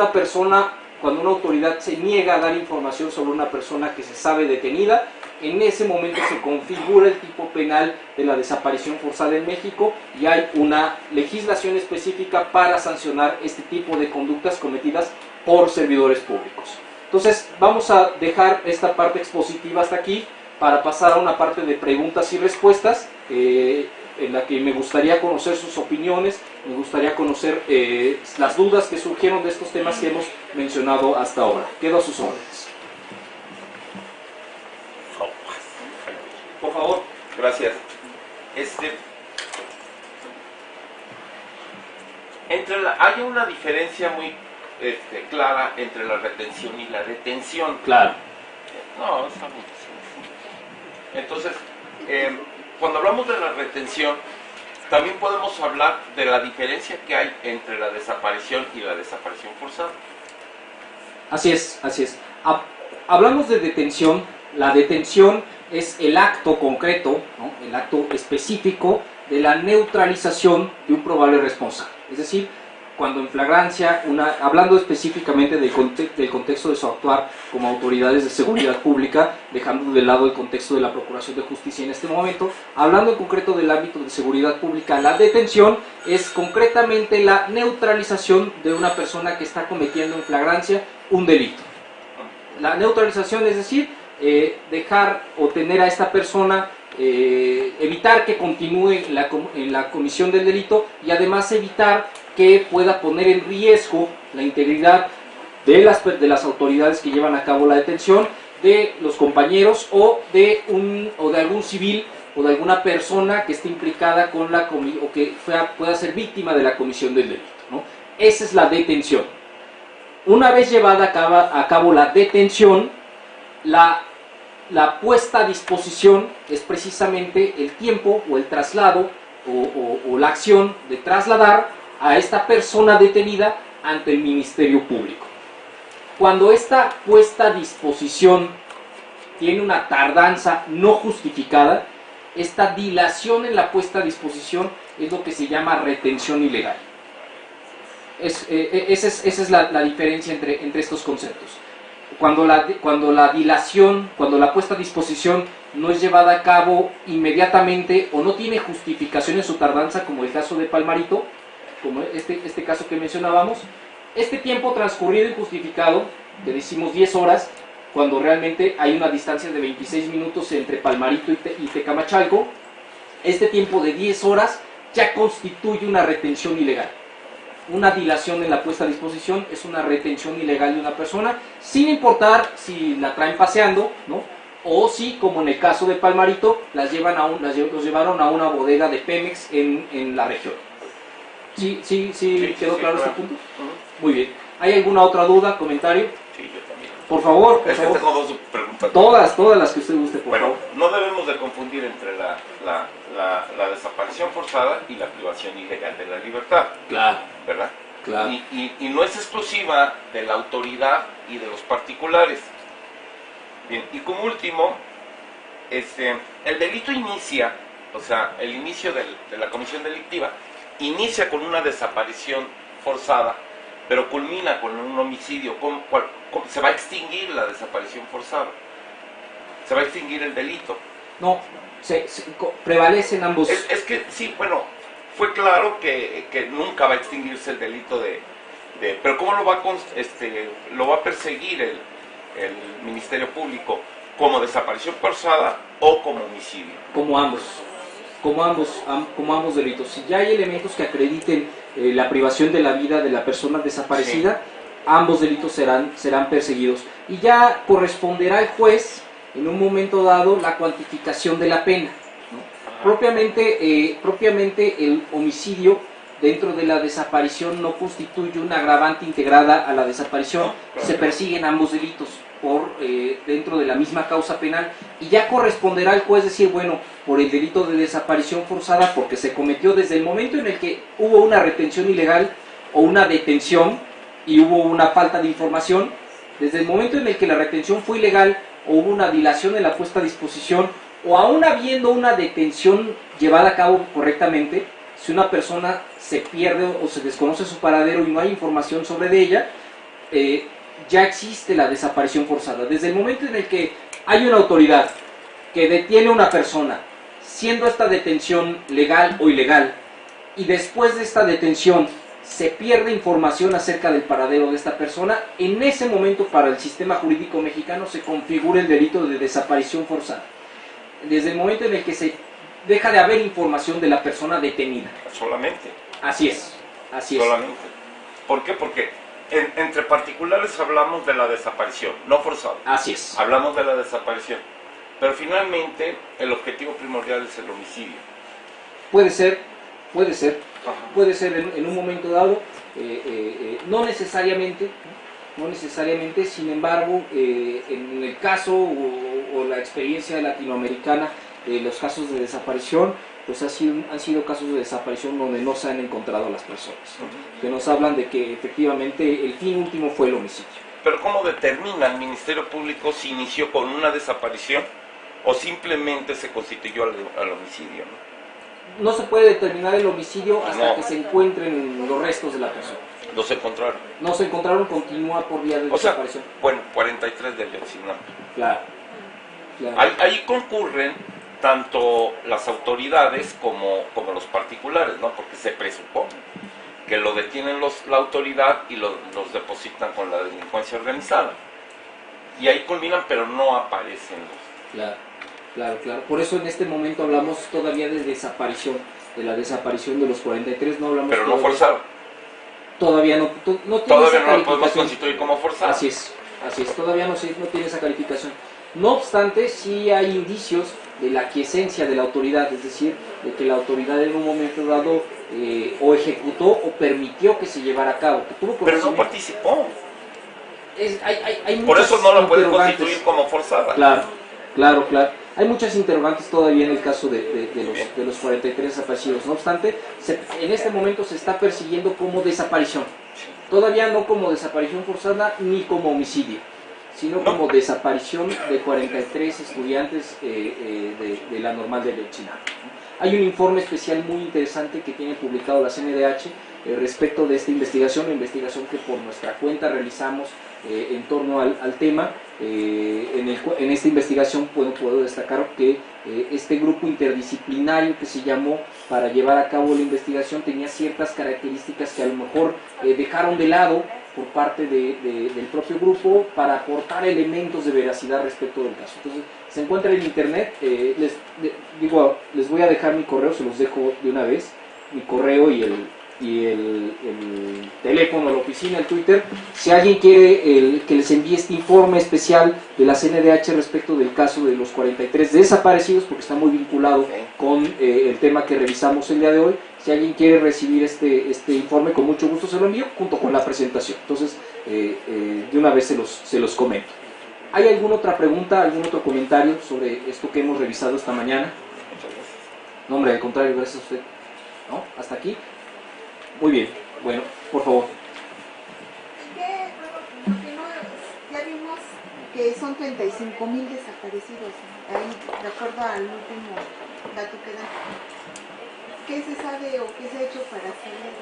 cuando una autoridad se niega a dar información sobre una persona que se sabe detenida, en ese momento se configura el tipo penal de la desaparición forzada en México y hay una legislación específica para sancionar este tipo de conductas cometidas por servidores públicos. Entonces vamos a dejar esta parte expositiva hasta aquí para pasar a una parte de preguntas y respuestas en la que me gustaría conocer sus opiniones, me gustaría conocer las dudas que surgieron de estos temas que hemos mencionado hasta ahora. Quedo a sus órdenes. Por favor. Gracias. Hay una diferencia muy clara entre la retención y la detención. Claro. No, está muy sencillo. Entonces, cuando hablamos de la retención, también podemos hablar de la diferencia que hay entre la desaparición y la desaparición forzada. Así es, así es. Hablamos de detención. La detención es el acto concreto, ¿no? El acto específico de la neutralización de un probable responsable. Es decir, cuando en flagrancia, hablando específicamente del contexto de su actuar como autoridades de seguridad pública, dejando de lado el contexto de la Procuración de Justicia en este momento, hablando en concreto del ámbito de seguridad pública, la detención es concretamente la neutralización de una persona que está cometiendo en flagrancia un delito. La neutralización es decir, dejar o tener a esta persona, evitar que continúe en la comisión del delito y además evitar que pueda poner en riesgo la integridad de las autoridades que llevan a cabo la detención, de los compañeros o de algún civil o de alguna persona que esté implicada con o que pueda ser víctima de la comisión del delito, ¿no? Esa es la detención. Una vez llevada a cabo la detención, la puesta a disposición es precisamente el tiempo o el traslado o la acción de trasladar a esta persona detenida ante el Ministerio Público. Cuando esta puesta a disposición tiene una tardanza no justificada, esta dilación en la puesta a disposición es lo que se llama retención ilegal. Esa es la diferencia entre estos conceptos. Cuando la dilación, cuando la puesta a disposición no es llevada a cabo inmediatamente o no tiene justificación en su tardanza, como el caso de Palmarito, como este caso que mencionábamos, este tiempo transcurrido injustificado, que decimos 10 horas, cuando realmente hay una distancia de 26 minutos entre Palmarito y Tecamachalco, este tiempo de 10 horas ya constituye una retención ilegal. Una dilación en la puesta a disposición es una retención ilegal de una persona, sin importar si la traen paseando, ¿no? O si, como en el caso de Palmarito, los llevaron a una bodega de Pemex en la región. ¿Sí quedó claro este punto? Muy bien. ¿Hay alguna otra duda, comentario? Sí, yo también. Por favor, Tengo dos preguntas. Todas las que usted guste, por favor. No debemos de confundir entre la desaparición forzada y la privación ilegal de la libertad. Claro. ¿Verdad? Claro. Y no es exclusiva de la autoridad y de los particulares. Bien, y como último, el delito inicia, o sea, el inicio de la comisión delictiva, inicia con una desaparición forzada, pero culmina con un homicidio. Se va a extinguir la desaparición forzada, se va a extinguir el delito. No, prevalecen ambos. Es que sí, bueno, fue claro que nunca va a extinguirse el delito pero ¿cómo lo va a perseguir el Ministerio Público? ¿Como desaparición forzada o como homicidio? Como ambos delitos. Si ya hay elementos que acrediten la privación de la vida de la persona desaparecida, sí, ambos delitos serán perseguidos. Y ya corresponderá al juez, en un momento dado, la cuantificación de la pena, ¿no? Propiamente el homicidio dentro de la desaparición no constituye una agravante integrada a la desaparición, se persiguen ambos delitos dentro de la misma causa penal, y ya corresponderá al juez decir, bueno, por el delito de desaparición forzada, porque se cometió desde el momento en el que hubo una retención ilegal o una detención y hubo una falta de información, desde el momento en el que la retención fue ilegal o hubo una dilación en la puesta a disposición, o aún habiendo una detención llevada a cabo correctamente, si una persona se pierde o se desconoce su paradero y no hay información sobre ella, ya existe la desaparición forzada. Desde el momento en el que hay una autoridad que detiene a una persona, siendo esta detención legal o ilegal, y después de esta detención se pierde información acerca del paradero de esta persona, en ese momento para el sistema jurídico mexicano se configura el delito de desaparición forzada. Desde el momento en el que se deja de haber información de la persona detenida. Solamente. Así es, así es. Solamente. ¿Por qué? Porque entre particulares hablamos de la desaparición, no forzada. Así es. Hablamos de la desaparición. Pero finalmente el objetivo primordial es el homicidio. Puede ser, puede ser. Ajá. Puede ser en un momento dado, no necesariamente, sin embargo, en el caso o la experiencia latinoamericana, los casos de desaparición, pues han sido casos de desaparición donde no se han encontrado a las personas, ¿no? Que nos hablan de que efectivamente el fin último fue el homicidio. Pero ¿cómo determina el Ministerio Público si inició con una desaparición o simplemente se constituyó al homicidio, ¿no? No se puede determinar el homicidio hasta No. que se encuentren los restos de la persona. Los encontraron. No se encontraron, continúa por vía de O sea, desaparición. bueno, 43 de Ayotzinapa. Claro, claro. Ahí concurren tanto las autoridades como los particulares, ¿no? Porque se presupone que lo detienen la autoridad y los depositan con la delincuencia organizada. Y ahí culminan, pero no aparecen los... Claro, claro, claro. Por eso en este momento hablamos todavía de desaparición, de la desaparición de los 43, no hablamos... Pero no forzado. Todavía no tiene Todavía esa no lo podemos calificación. constituir como forzado. Así es, todavía no tiene esa calificación. No obstante, sí hay indicios de la aquiescencia de la autoridad, es decir, de que la autoridad en un momento dado o ejecutó o permitió que se llevara a cabo. Que tuvo Pero no conocimiento. participó. Hay Por muchas eso no la puede interrogantes. constituir como forzada. Claro. Hay muchas interrogantes todavía en el caso de los 43 desaparecidos. No obstante, en este momento se está persiguiendo como desaparición. Todavía no como desaparición forzada ni como homicidio, sino como desaparición de 43 estudiantes de la normal de Ayotzinapa. Hay un informe especial muy interesante que tiene publicado la CNDH respecto de esta investigación, la investigación que por nuestra cuenta realizamos en torno al tema. En esta investigación puedo destacar que este grupo interdisciplinario que se llamó para llevar a cabo la investigación tenía ciertas características que a lo mejor dejaron de lado por parte del propio grupo para aportar elementos de veracidad respecto del caso. Entonces, se encuentra en internet, les voy a dejar mi correo, se los dejo de una vez, mi correo y el teléfono, la oficina, el Twitter. Si alguien quiere que les envíe este informe especial de la CNDH respecto del caso de los 43 desaparecidos, porque está muy vinculado con el tema que revisamos el día de hoy, si alguien quiere recibir este informe, con mucho gusto se lo envío junto con la presentación. Entonces, de una vez se los comento. ¿Hay alguna otra pregunta, algún otro comentario sobre esto que hemos revisado esta mañana? No, hombre, al contrario, gracias a usted. ¿No? ¿Hasta aquí? Muy bien. Bueno, por favor. Ya vimos que son 35,000 desaparecidos, ¿no? Ahí, de acuerdo al último dato que dan. ¿Qué se sabe o qué se ha hecho para saber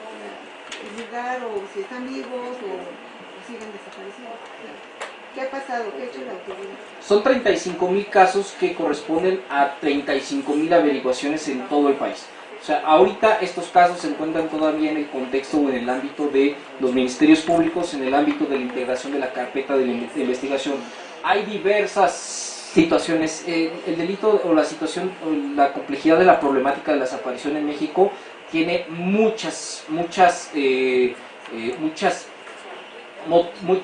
el lugar, o si están vivos o siguen desaparecidos? ¿Qué ha pasado? ¿Qué ha hecho la autoridad? Son 35,000 casos que corresponden a 35,000 averiguaciones en todo el país. O sea, ahorita estos casos se encuentran todavía en el contexto o en el ámbito de los ministerios públicos, en el ámbito de la integración de la carpeta de investigación. Hay diversas situaciones. El delito o la situación, o la complejidad de la problemática de la desaparición en México tiene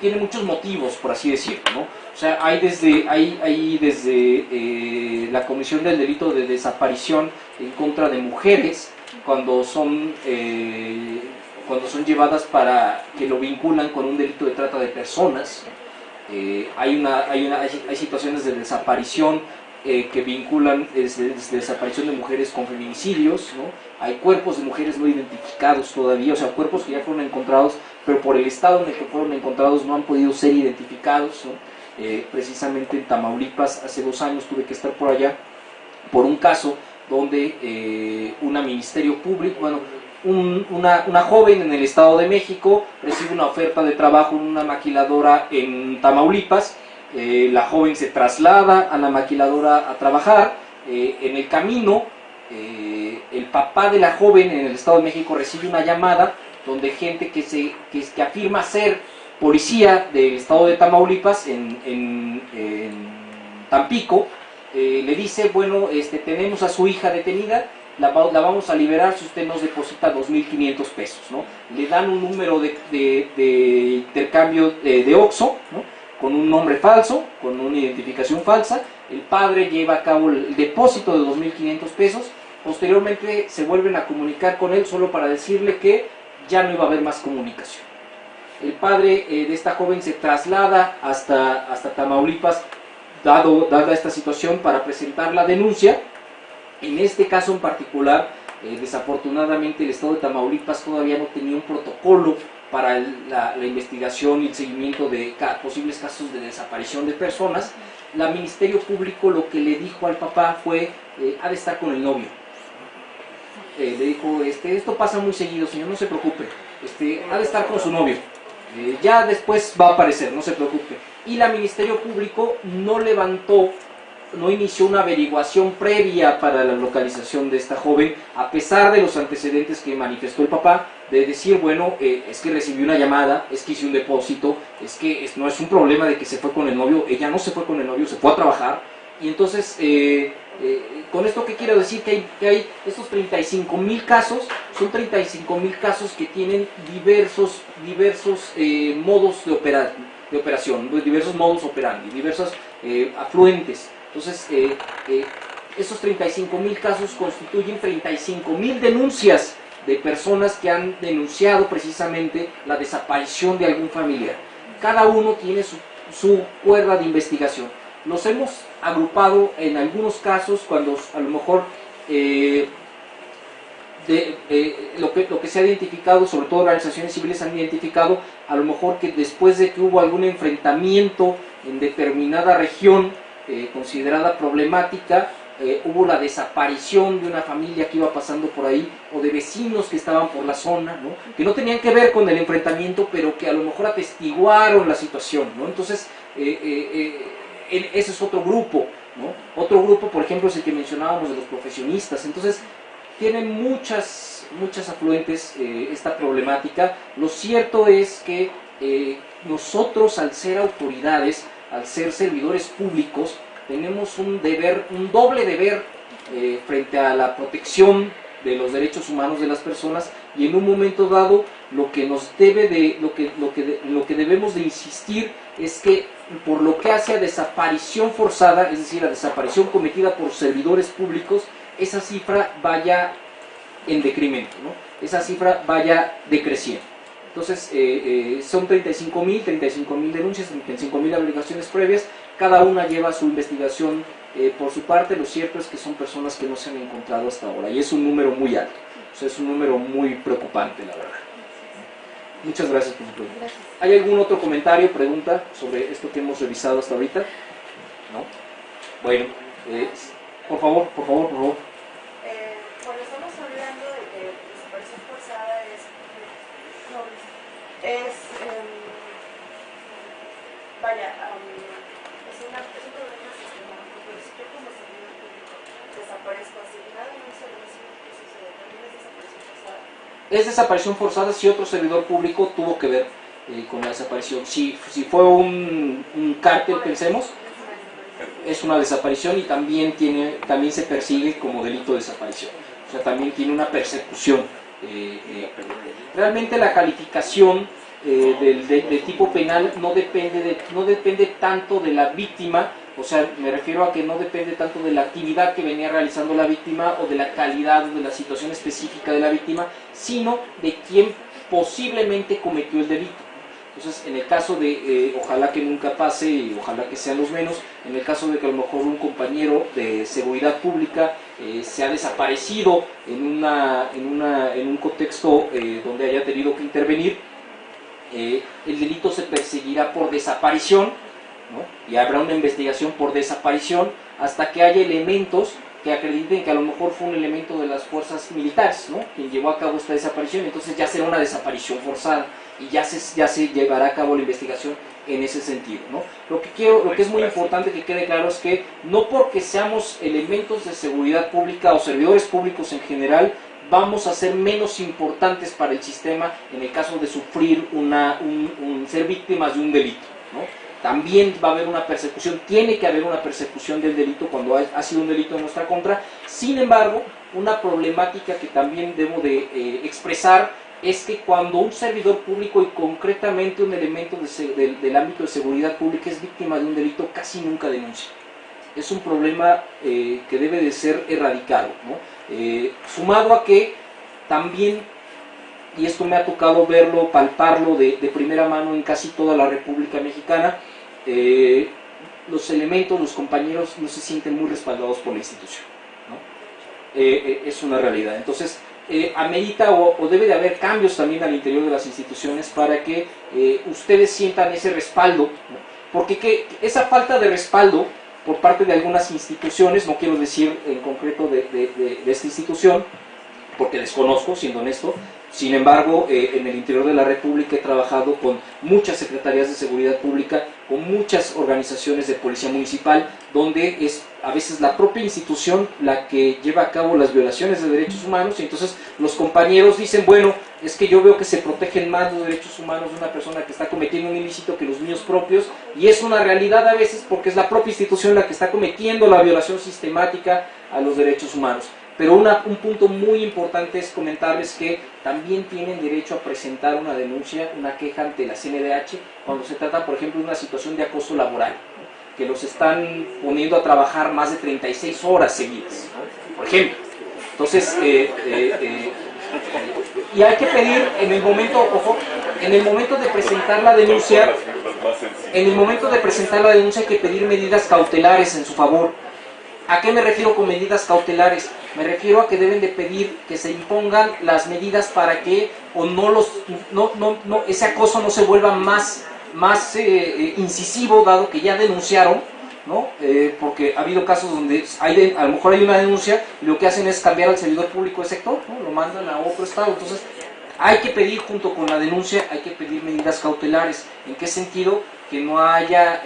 tiene muchos motivos, por así decirlo, ¿no? O sea, hay desde la comisión del delito de desaparición en contra de mujeres cuando son llevadas para que lo vinculan con un delito de trata de personas. Hay situaciones de desaparición que vinculan desaparición de mujeres con feminicidios, ¿no? Hay cuerpos de mujeres no identificados todavía, o sea, cuerpos que ya fueron encontrados, pero por el estado en el que fueron encontrados no han podido ser identificados, ¿no? Precisamente en Tamaulipas, hace 2 años tuve que estar por allá, por un caso donde un ministerio público, una joven en el Estado de México recibe una oferta de trabajo en una maquiladora en Tamaulipas. La joven se traslada a la maquiladora a trabajar. En el camino, el papá de la joven en el Estado de México recibe una llamada donde gente que afirma ser policía del Estado de Tamaulipas en Tampico, le dice, bueno, tenemos a su hija detenida, la vamos a liberar si usted nos deposita 2.500 pesos, ¿no? Le dan un número de intercambio de OXXO, ¿no? Con un nombre falso, con una identificación falsa. El padre lleva a cabo el depósito de 2.500 pesos. Posteriormente se vuelven a comunicar con él solo para decirle que ya no iba a haber más comunicación. El padre de esta joven se traslada hasta Tamaulipas, dada esta situación, para presentar la denuncia. En este caso en particular, desafortunadamente el Estado de Tamaulipas todavía no tenía un protocolo para la investigación y el seguimiento de posibles casos de desaparición de personas. El Ministerio Público lo que le dijo al papá fue, ha de estar con el novio. Le dijo, esto pasa muy seguido, señor, no se preocupe, ha de estar con su novio. Ya después va a aparecer, no se preocupe. Y el Ministerio Público no inició una averiguación previa para la localización de esta joven, a pesar de los antecedentes que manifestó el papá, de decir, bueno, es que recibí una llamada, es que hice un depósito, es que no es un problema de que se fue con el novio, ella no se fue con el novio, se fue a trabajar. Y entonces, con esto, ¿qué quiero decir? Que hay estos 35,000 casos, son 35,000 casos que tienen diversos modos de operación, diversos modus operandi, diversos afluentes. Entonces, esos 35,000 casos constituyen 35,000 denuncias de personas que han denunciado precisamente la desaparición de algún familiar. Cada uno tiene su cuerda de investigación. Los hemos agrupado en algunos casos cuando a lo mejor lo que se ha identificado, sobre todo organizaciones civiles han identificado, a lo mejor que después de que hubo algún enfrentamiento en determinada región considerada problemática, hubo la desaparición de una familia que iba pasando por ahí, o de vecinos que estaban por la zona, ¿no? Que no tenían que ver con el enfrentamiento, pero que a lo mejor atestiguaron la situación, ¿no? Entonces, ese es otro grupo, ¿no? Otro grupo, por ejemplo, es el que mencionábamos de los profesionistas. Entonces, tienen muchas afluentes esta problemática. Lo cierto es que nosotros, al ser autoridades, al ser servidores públicos, tenemos un doble deber frente a la protección de los derechos humanos de las personas, y en un momento dado lo que debemos de insistir es que por lo que hace a desaparición forzada, es decir, a desaparición cometida por servidores públicos, esa cifra vaya en decremento, ¿no? Esa cifra vaya decreciendo. Entonces, son 35,000 denuncias, 35,000 obligaciones previas, cada una lleva su investigación por su parte. Lo cierto es que son personas que no se han encontrado hasta ahora, y es un número muy alto, o sea, es un número muy preocupante, la verdad. Muchas gracias por su pregunta. ¿Hay algún otro comentario, pregunta sobre esto que hemos revisado hasta ahorita? ¿No? Bueno, por favor. Cuando estamos hablando de que desaparición forzada es un problema sistemático, pero si yo como servidor público desaparezco asignado en un servicio, ¿qué sucede? ¿También es desaparición forzada? Es desaparición forzada si otro servidor público tuvo que ver con la desaparición. Si fue un cártel, pensemos, es una desaparición, y también se persigue como delito de desaparición. O sea, también tiene una persecución. Realmente la calificación del tipo penal no depende tanto de la víctima. O sea, me refiero a que no depende tanto de la actividad que venía realizando la víctima, o de la calidad o de la situación específica de la víctima, sino de quién posiblemente cometió el delito. Entonces, en el caso de, ojalá que nunca pase y ojalá que sean los menos, en el caso de que a lo mejor un compañero de seguridad pública se ha desaparecido en un contexto donde haya tenido que intervenir, el delito se perseguirá por desaparición, ¿no? Y habrá una investigación por desaparición hasta que haya elementos que acrediten que a lo mejor fue un elemento de las fuerzas militares, ¿no?, quien llevó a cabo esta desaparición. Entonces ya será una desaparición forzada y ya se llevará a cabo la investigación en ese sentido, ¿no? Lo que es muy importante que quede claro es que no porque seamos elementos de seguridad pública o servidores públicos en general vamos a ser menos importantes para el sistema en el caso de sufrir ser víctimas de un delito, ¿no? También va a haber una persecución, tiene que haber una persecución del delito cuando ha sido un delito en nuestra contra. Sin embargo, una problemática que también debo de expresar es que cuando un servidor público y concretamente un elemento del ámbito de seguridad pública es víctima de un delito, casi nunca denuncia. Es un problema que debe de ser erradicado, ¿no? Sumado a que también, y esto me ha tocado verlo, palparlo de primera mano en casi toda la República Mexicana, los elementos, los compañeros no se sienten muy respaldados por la institución, ¿no? Es una realidad. Entonces, amerita o debe de haber cambios también al interior de las instituciones para que ustedes sientan ese respaldo, ¿no? Porque esa falta de respaldo por parte de algunas instituciones, no quiero decir en concreto de esta institución, porque desconozco, siendo honesto. Sin embargo, en el interior de la República he trabajado con muchas secretarías de seguridad pública, con muchas organizaciones de policía municipal, donde es a veces la propia institución la que lleva a cabo las violaciones de derechos humanos, y entonces los compañeros dicen, bueno, es que yo veo que se protegen más los derechos humanos de una persona que está cometiendo un ilícito que los míos propios, y es una realidad a veces porque es la propia institución la que está cometiendo la violación sistemática a los derechos humanos. Pero un punto muy importante es comentarles que también tienen derecho a presentar una denuncia, una queja ante la CNDH cuando se trata, por ejemplo, de una situación de acoso laboral, ¿no?, que los están poniendo a trabajar más de 36 horas seguidas, ¿no?, por ejemplo. Entonces, y hay que pedir en el momento, ojo, en el momento de presentar la denuncia, hay que pedir medidas cautelares en su favor. ¿A qué me refiero con medidas cautelares? Me refiero a que deben de pedir que se impongan las medidas para que ese acoso no se vuelva más incisivo, dado que ya denunciaron, ¿no? Porque ha habido casos donde a lo mejor hay una denuncia y lo que hacen es cambiar al servidor público de sector, ¿no?, lo mandan a otro estado. Entonces hay que pedir, junto con la denuncia, hay que pedir medidas cautelares. ¿En qué sentido? Que no haya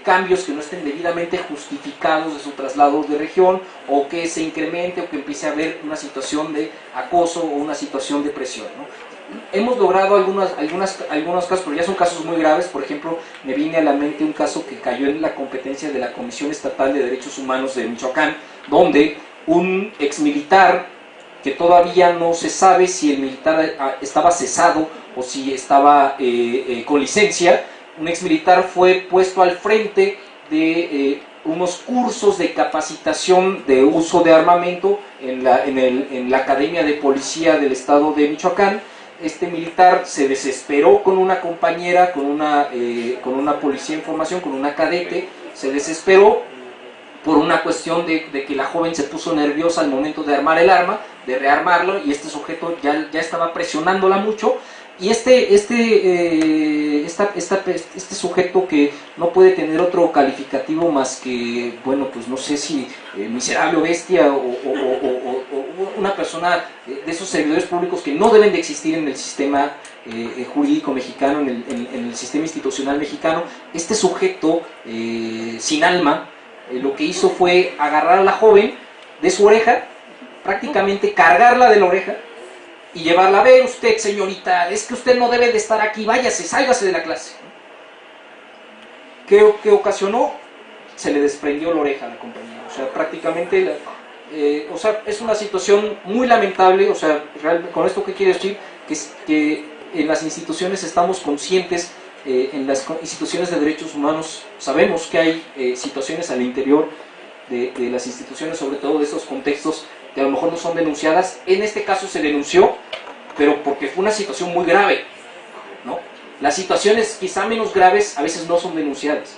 cambios que no estén debidamente justificados de su traslado de región, o que se incremente o que empiece a haber una situación de acoso o una situación de presión, ¿no? Hemos logrado algunos casos, pero ya son casos muy graves. Por ejemplo, me viene a la mente un caso que cayó en la competencia de la Comisión Estatal de Derechos Humanos de Michoacán, donde un exmilitar, que todavía no se sabe si el militar estaba cesado o si estaba con licencia, un exmilitar fue puesto al frente de unos cursos de capacitación de uso de armamento en la Academia de Policía del Estado de Michoacán. Este militar se desesperó con una compañera, con una policía en formación, con una cadete, se desesperó por una cuestión de que la joven se puso nerviosa al momento de armar el arma, de rearmarlo, y este sujeto ya estaba presionándola mucho. Y este sujeto, que no puede tener otro calificativo más que, bueno, pues no sé si miserable o bestia, o una persona de esos servidores públicos que no deben de existir en el sistema jurídico mexicano, en el sistema institucional mexicano. Este sujeto sin alma, lo que hizo fue agarrar a la joven de su oreja, prácticamente cargarla de la oreja, y llevarla. A ver usted, señorita, es que usted no debe de estar aquí, váyase, sálgase de la clase. ¿Qué ocasionó? Se le desprendió la oreja a la compañera. O sea, prácticamente, es una situación muy lamentable. O sea, con esto, ¿qué quiere decir? Que en las instituciones estamos conscientes, en las instituciones de derechos humanos sabemos que hay situaciones al interior de las instituciones, sobre todo de estos contextos, que a lo mejor no son denunciadas. En este caso se denunció, pero porque fue una situación muy grave, ¿no? Las situaciones quizá menos graves a veces no son denunciadas.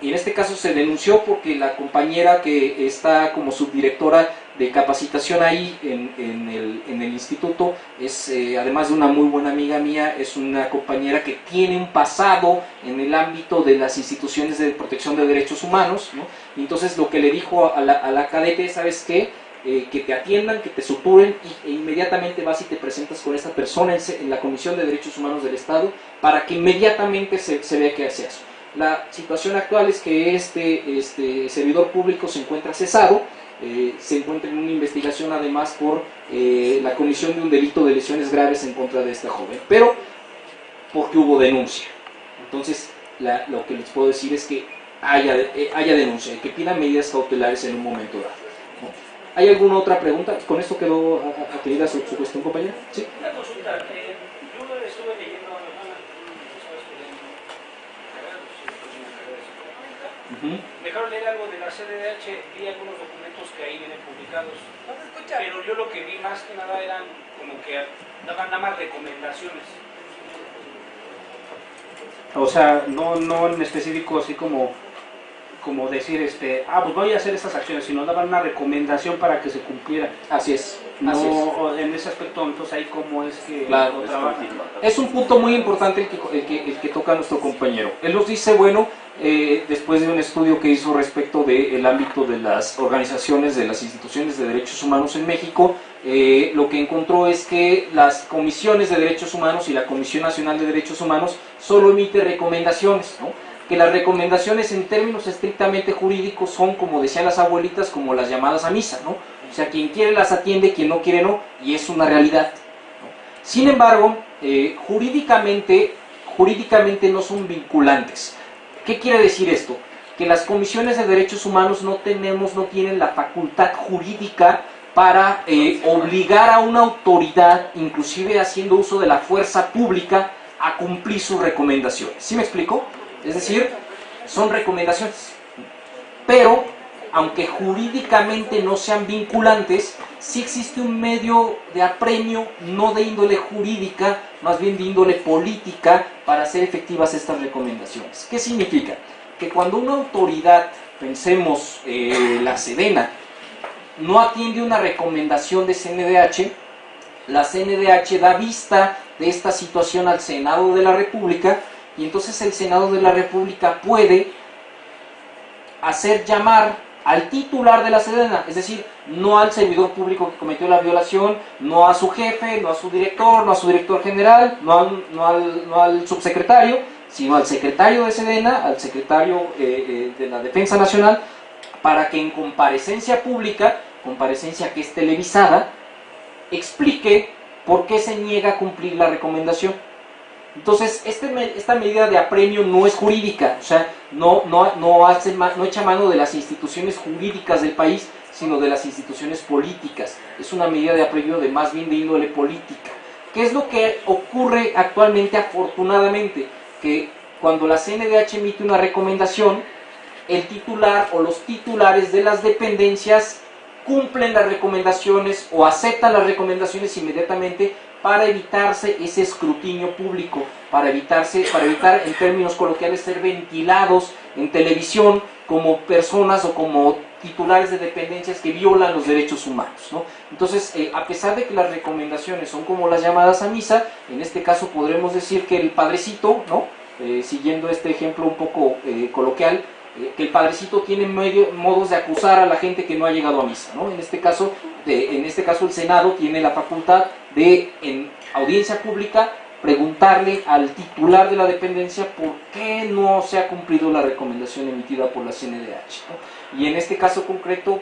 Y en este caso se denunció porque la compañera que está como subdirectora de capacitación ahí en el instituto es, además de una muy buena amiga mía, es una compañera que tiene un pasado en el ámbito de las instituciones de protección de derechos humanos, ¿no? Y entonces lo que le dijo a la cadete, ¿sabes qué? Que te atiendan, que te suturen e inmediatamente vas y te presentas con esta persona en la Comisión de Derechos Humanos del Estado para que inmediatamente se vea que hace eso. La situación actual es que este servidor público se encuentra cesado, se encuentra en una investigación además por la comisión de un delito de lesiones graves en contra de esta joven, pero porque hubo denuncia. Entonces lo que les puedo decir es que haya denuncia y que pidan medidas cautelares en un momento dado, ¿no? ¿Hay alguna otra pregunta? ¿Con esto quedó adquirida su cuestión, compañera? Sí. Una consulta, yo estuve leyendo mejor leer algo de la CNDH, vi algunos documentos que ahí vienen publicados, pero yo lo que vi más que nada eran como que daban nada más recomendaciones. O sea, no en específico así como decir, pues voy a hacer estas acciones, sino daban una recomendación para que se cumpliera. Así es. No, Así es. en ese aspecto, entonces ahí cómo es que claro, lo trabajan. Es un punto muy importante el que toca nuestro compañero. Él nos dice, bueno, después de un estudio que hizo respecto del ámbito de las organizaciones, de las instituciones de derechos humanos en México, lo que encontró es que las comisiones de derechos humanos y la Comisión Nacional de Derechos Humanos solo emite recomendaciones, ¿no? Que las recomendaciones en términos estrictamente jurídicos son, como decían las abuelitas, como las llamadas a misa, ¿no? O sea, quien quiere las atiende, quien no quiere no, y es una realidad, ¿no? Sin embargo, jurídicamente no son vinculantes. ¿Qué quiere decir esto? Que las comisiones de derechos humanos no tienen la facultad jurídica para obligar a una autoridad, inclusive haciendo uso de la fuerza pública, a cumplir sus recomendaciones. ¿Sí me explico? Es decir, son recomendaciones, pero aunque jurídicamente no sean vinculantes, sí existe un medio de apremio, no de índole jurídica, más bien de índole política, para hacer efectivas estas recomendaciones. ¿Qué significa? Que cuando una autoridad, pensemos la Sedena, no atiende una recomendación de CNDH, la CNDH da vista de esta situación al Senado de la República, y entonces el Senado de la República puede hacer llamar al titular de la Sedena, es decir, no al servidor público que cometió la violación, no a su jefe, no a su director, no a su director general, no al subsecretario, sino al secretario de Sedena, al secretario de la Defensa Nacional, para que en comparecencia pública, comparecencia que es televisada, explique por qué se niega a cumplir la recomendación. Entonces, esta medida de apremio no es jurídica, o sea, no echa mano de las instituciones jurídicas del país, sino de las instituciones políticas. Es una medida de apremio de más bien de índole política. ¿Qué es lo que ocurre actualmente, afortunadamente? Que cuando la CNDH emite una recomendación, el titular o los titulares de las dependencias cumplen las recomendaciones o aceptan las recomendaciones inmediatamente para evitarse ese escrutinio público, para evitar en términos coloquiales ser ventilados en televisión como personas o como titulares de dependencias que violan los derechos humanos, ¿no? Entonces, a pesar de que las recomendaciones son como las llamadas a misa, en este caso podremos decir que el padrecito, ¿no? Siguiendo este ejemplo un poco coloquial, que el padrecito tiene modos de acusar a la gente que no ha llegado a misa, ¿no? En este caso el Senado tiene la facultad de, en audiencia pública, preguntarle al titular de la dependencia por qué no se ha cumplido la recomendación emitida por la CNDH, ¿no? Y en este caso concreto,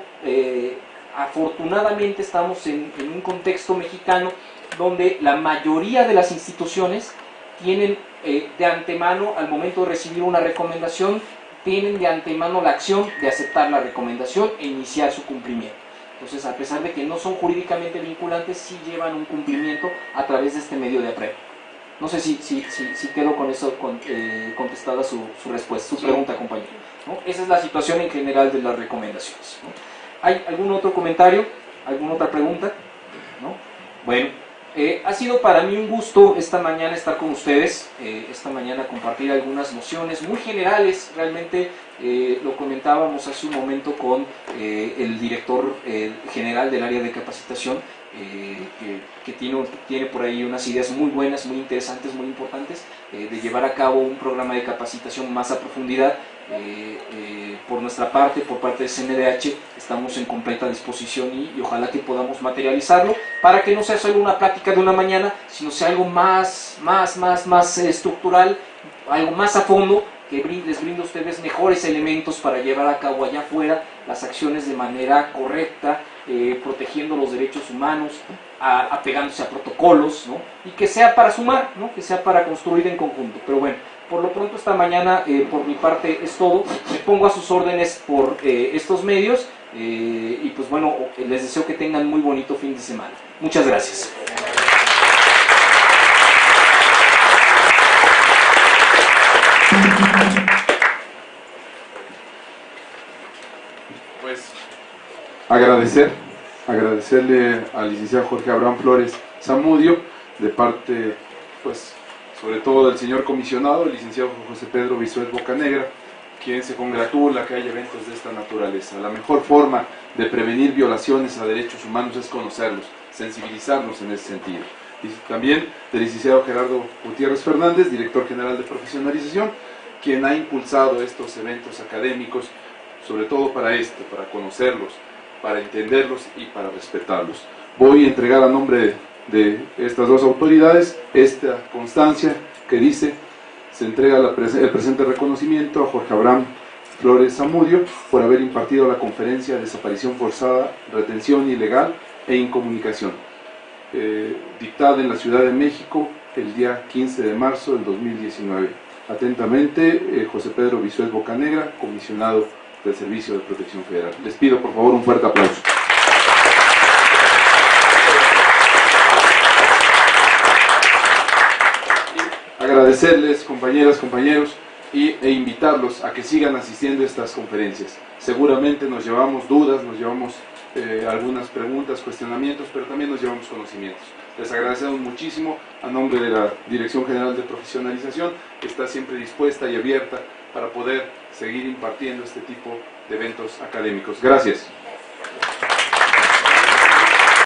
afortunadamente estamos en un contexto mexicano donde la mayoría de las instituciones tienen de antemano, al momento de recibir una recomendación, tienen de antemano la acción de aceptar la recomendación e iniciar su cumplimiento. Entonces, a pesar de que no son jurídicamente vinculantes, sí llevan un cumplimiento a través de este medio de apremio. No sé si quedó con eso contestada su respuesta, su pregunta, compañero, ¿no? Esa es la situación en general de las recomendaciones, ¿no? ¿Hay algún otro comentario? ¿Alguna otra pregunta? ¿No? Bueno, ha sido para mí un gusto esta mañana estar con ustedes, esta mañana compartir algunas nociones muy generales realmente lo comentábamos hace un momento con el director general del área de capacitación, que tiene por ahí unas ideas muy buenas, muy interesantes, muy importantes, de llevar a cabo un programa de capacitación más a profundidad. Por nuestra parte, por parte de CNDH, estamos en completa disposición y ojalá que podamos materializarlo para que no sea solo una plática de una mañana, sino sea algo más estructural, algo más a fondo, que les brinda a ustedes mejores elementos para llevar a cabo allá afuera las acciones de manera correcta, protegiendo los derechos humanos, apegándose a protocolos, ¿no? Y que sea para sumar, ¿no? Que sea para construir en conjunto. Pero bueno, por lo pronto esta mañana por mi parte es todo. Me pongo a sus órdenes por estos medios y pues bueno, les deseo que tengan muy bonito fin de semana. Muchas gracias. Pues agradecerle al licenciado Jorge Abraham Flores Zamudio, de parte, pues, sobre todo del señor comisionado, el licenciado José Pedro Bisuet Bocanegra, quien se congratula que haya eventos de esta naturaleza. La mejor forma de prevenir violaciones a derechos humanos es conocerlos, sensibilizarnos en ese sentido. Y también del licenciado Gerardo Gutiérrez Fernández, director general de profesionalización, quien ha impulsado estos eventos académicos, sobre todo para conocerlos, para entenderlos y para respetarlos. Voy a entregar a nombre de estas dos autoridades esta constancia que dice: se entrega el presente reconocimiento a Jorge Abraham Flores Zamudio por haber impartido la conferencia Desaparición forzada, retención ilegal e incomunicación, dictada en la Ciudad de México el día 15 de marzo del 2019. Atentamente, José Pedro Bisuet Bocanegra, comisionado del Servicio de Protección Federal. Les pido por favor un fuerte aplauso. Y agradecerles, compañeras, compañeros, e invitarlos a que sigan asistiendo a estas conferencias. Seguramente nos llevamos dudas, nos llevamos algunas preguntas, cuestionamientos, pero también nos llevamos conocimientos. Les agradecemos muchísimo a nombre de la Dirección General de Profesionalización, que está siempre dispuesta y abierta para poder seguir impartiendo este tipo de eventos académicos. Gracias.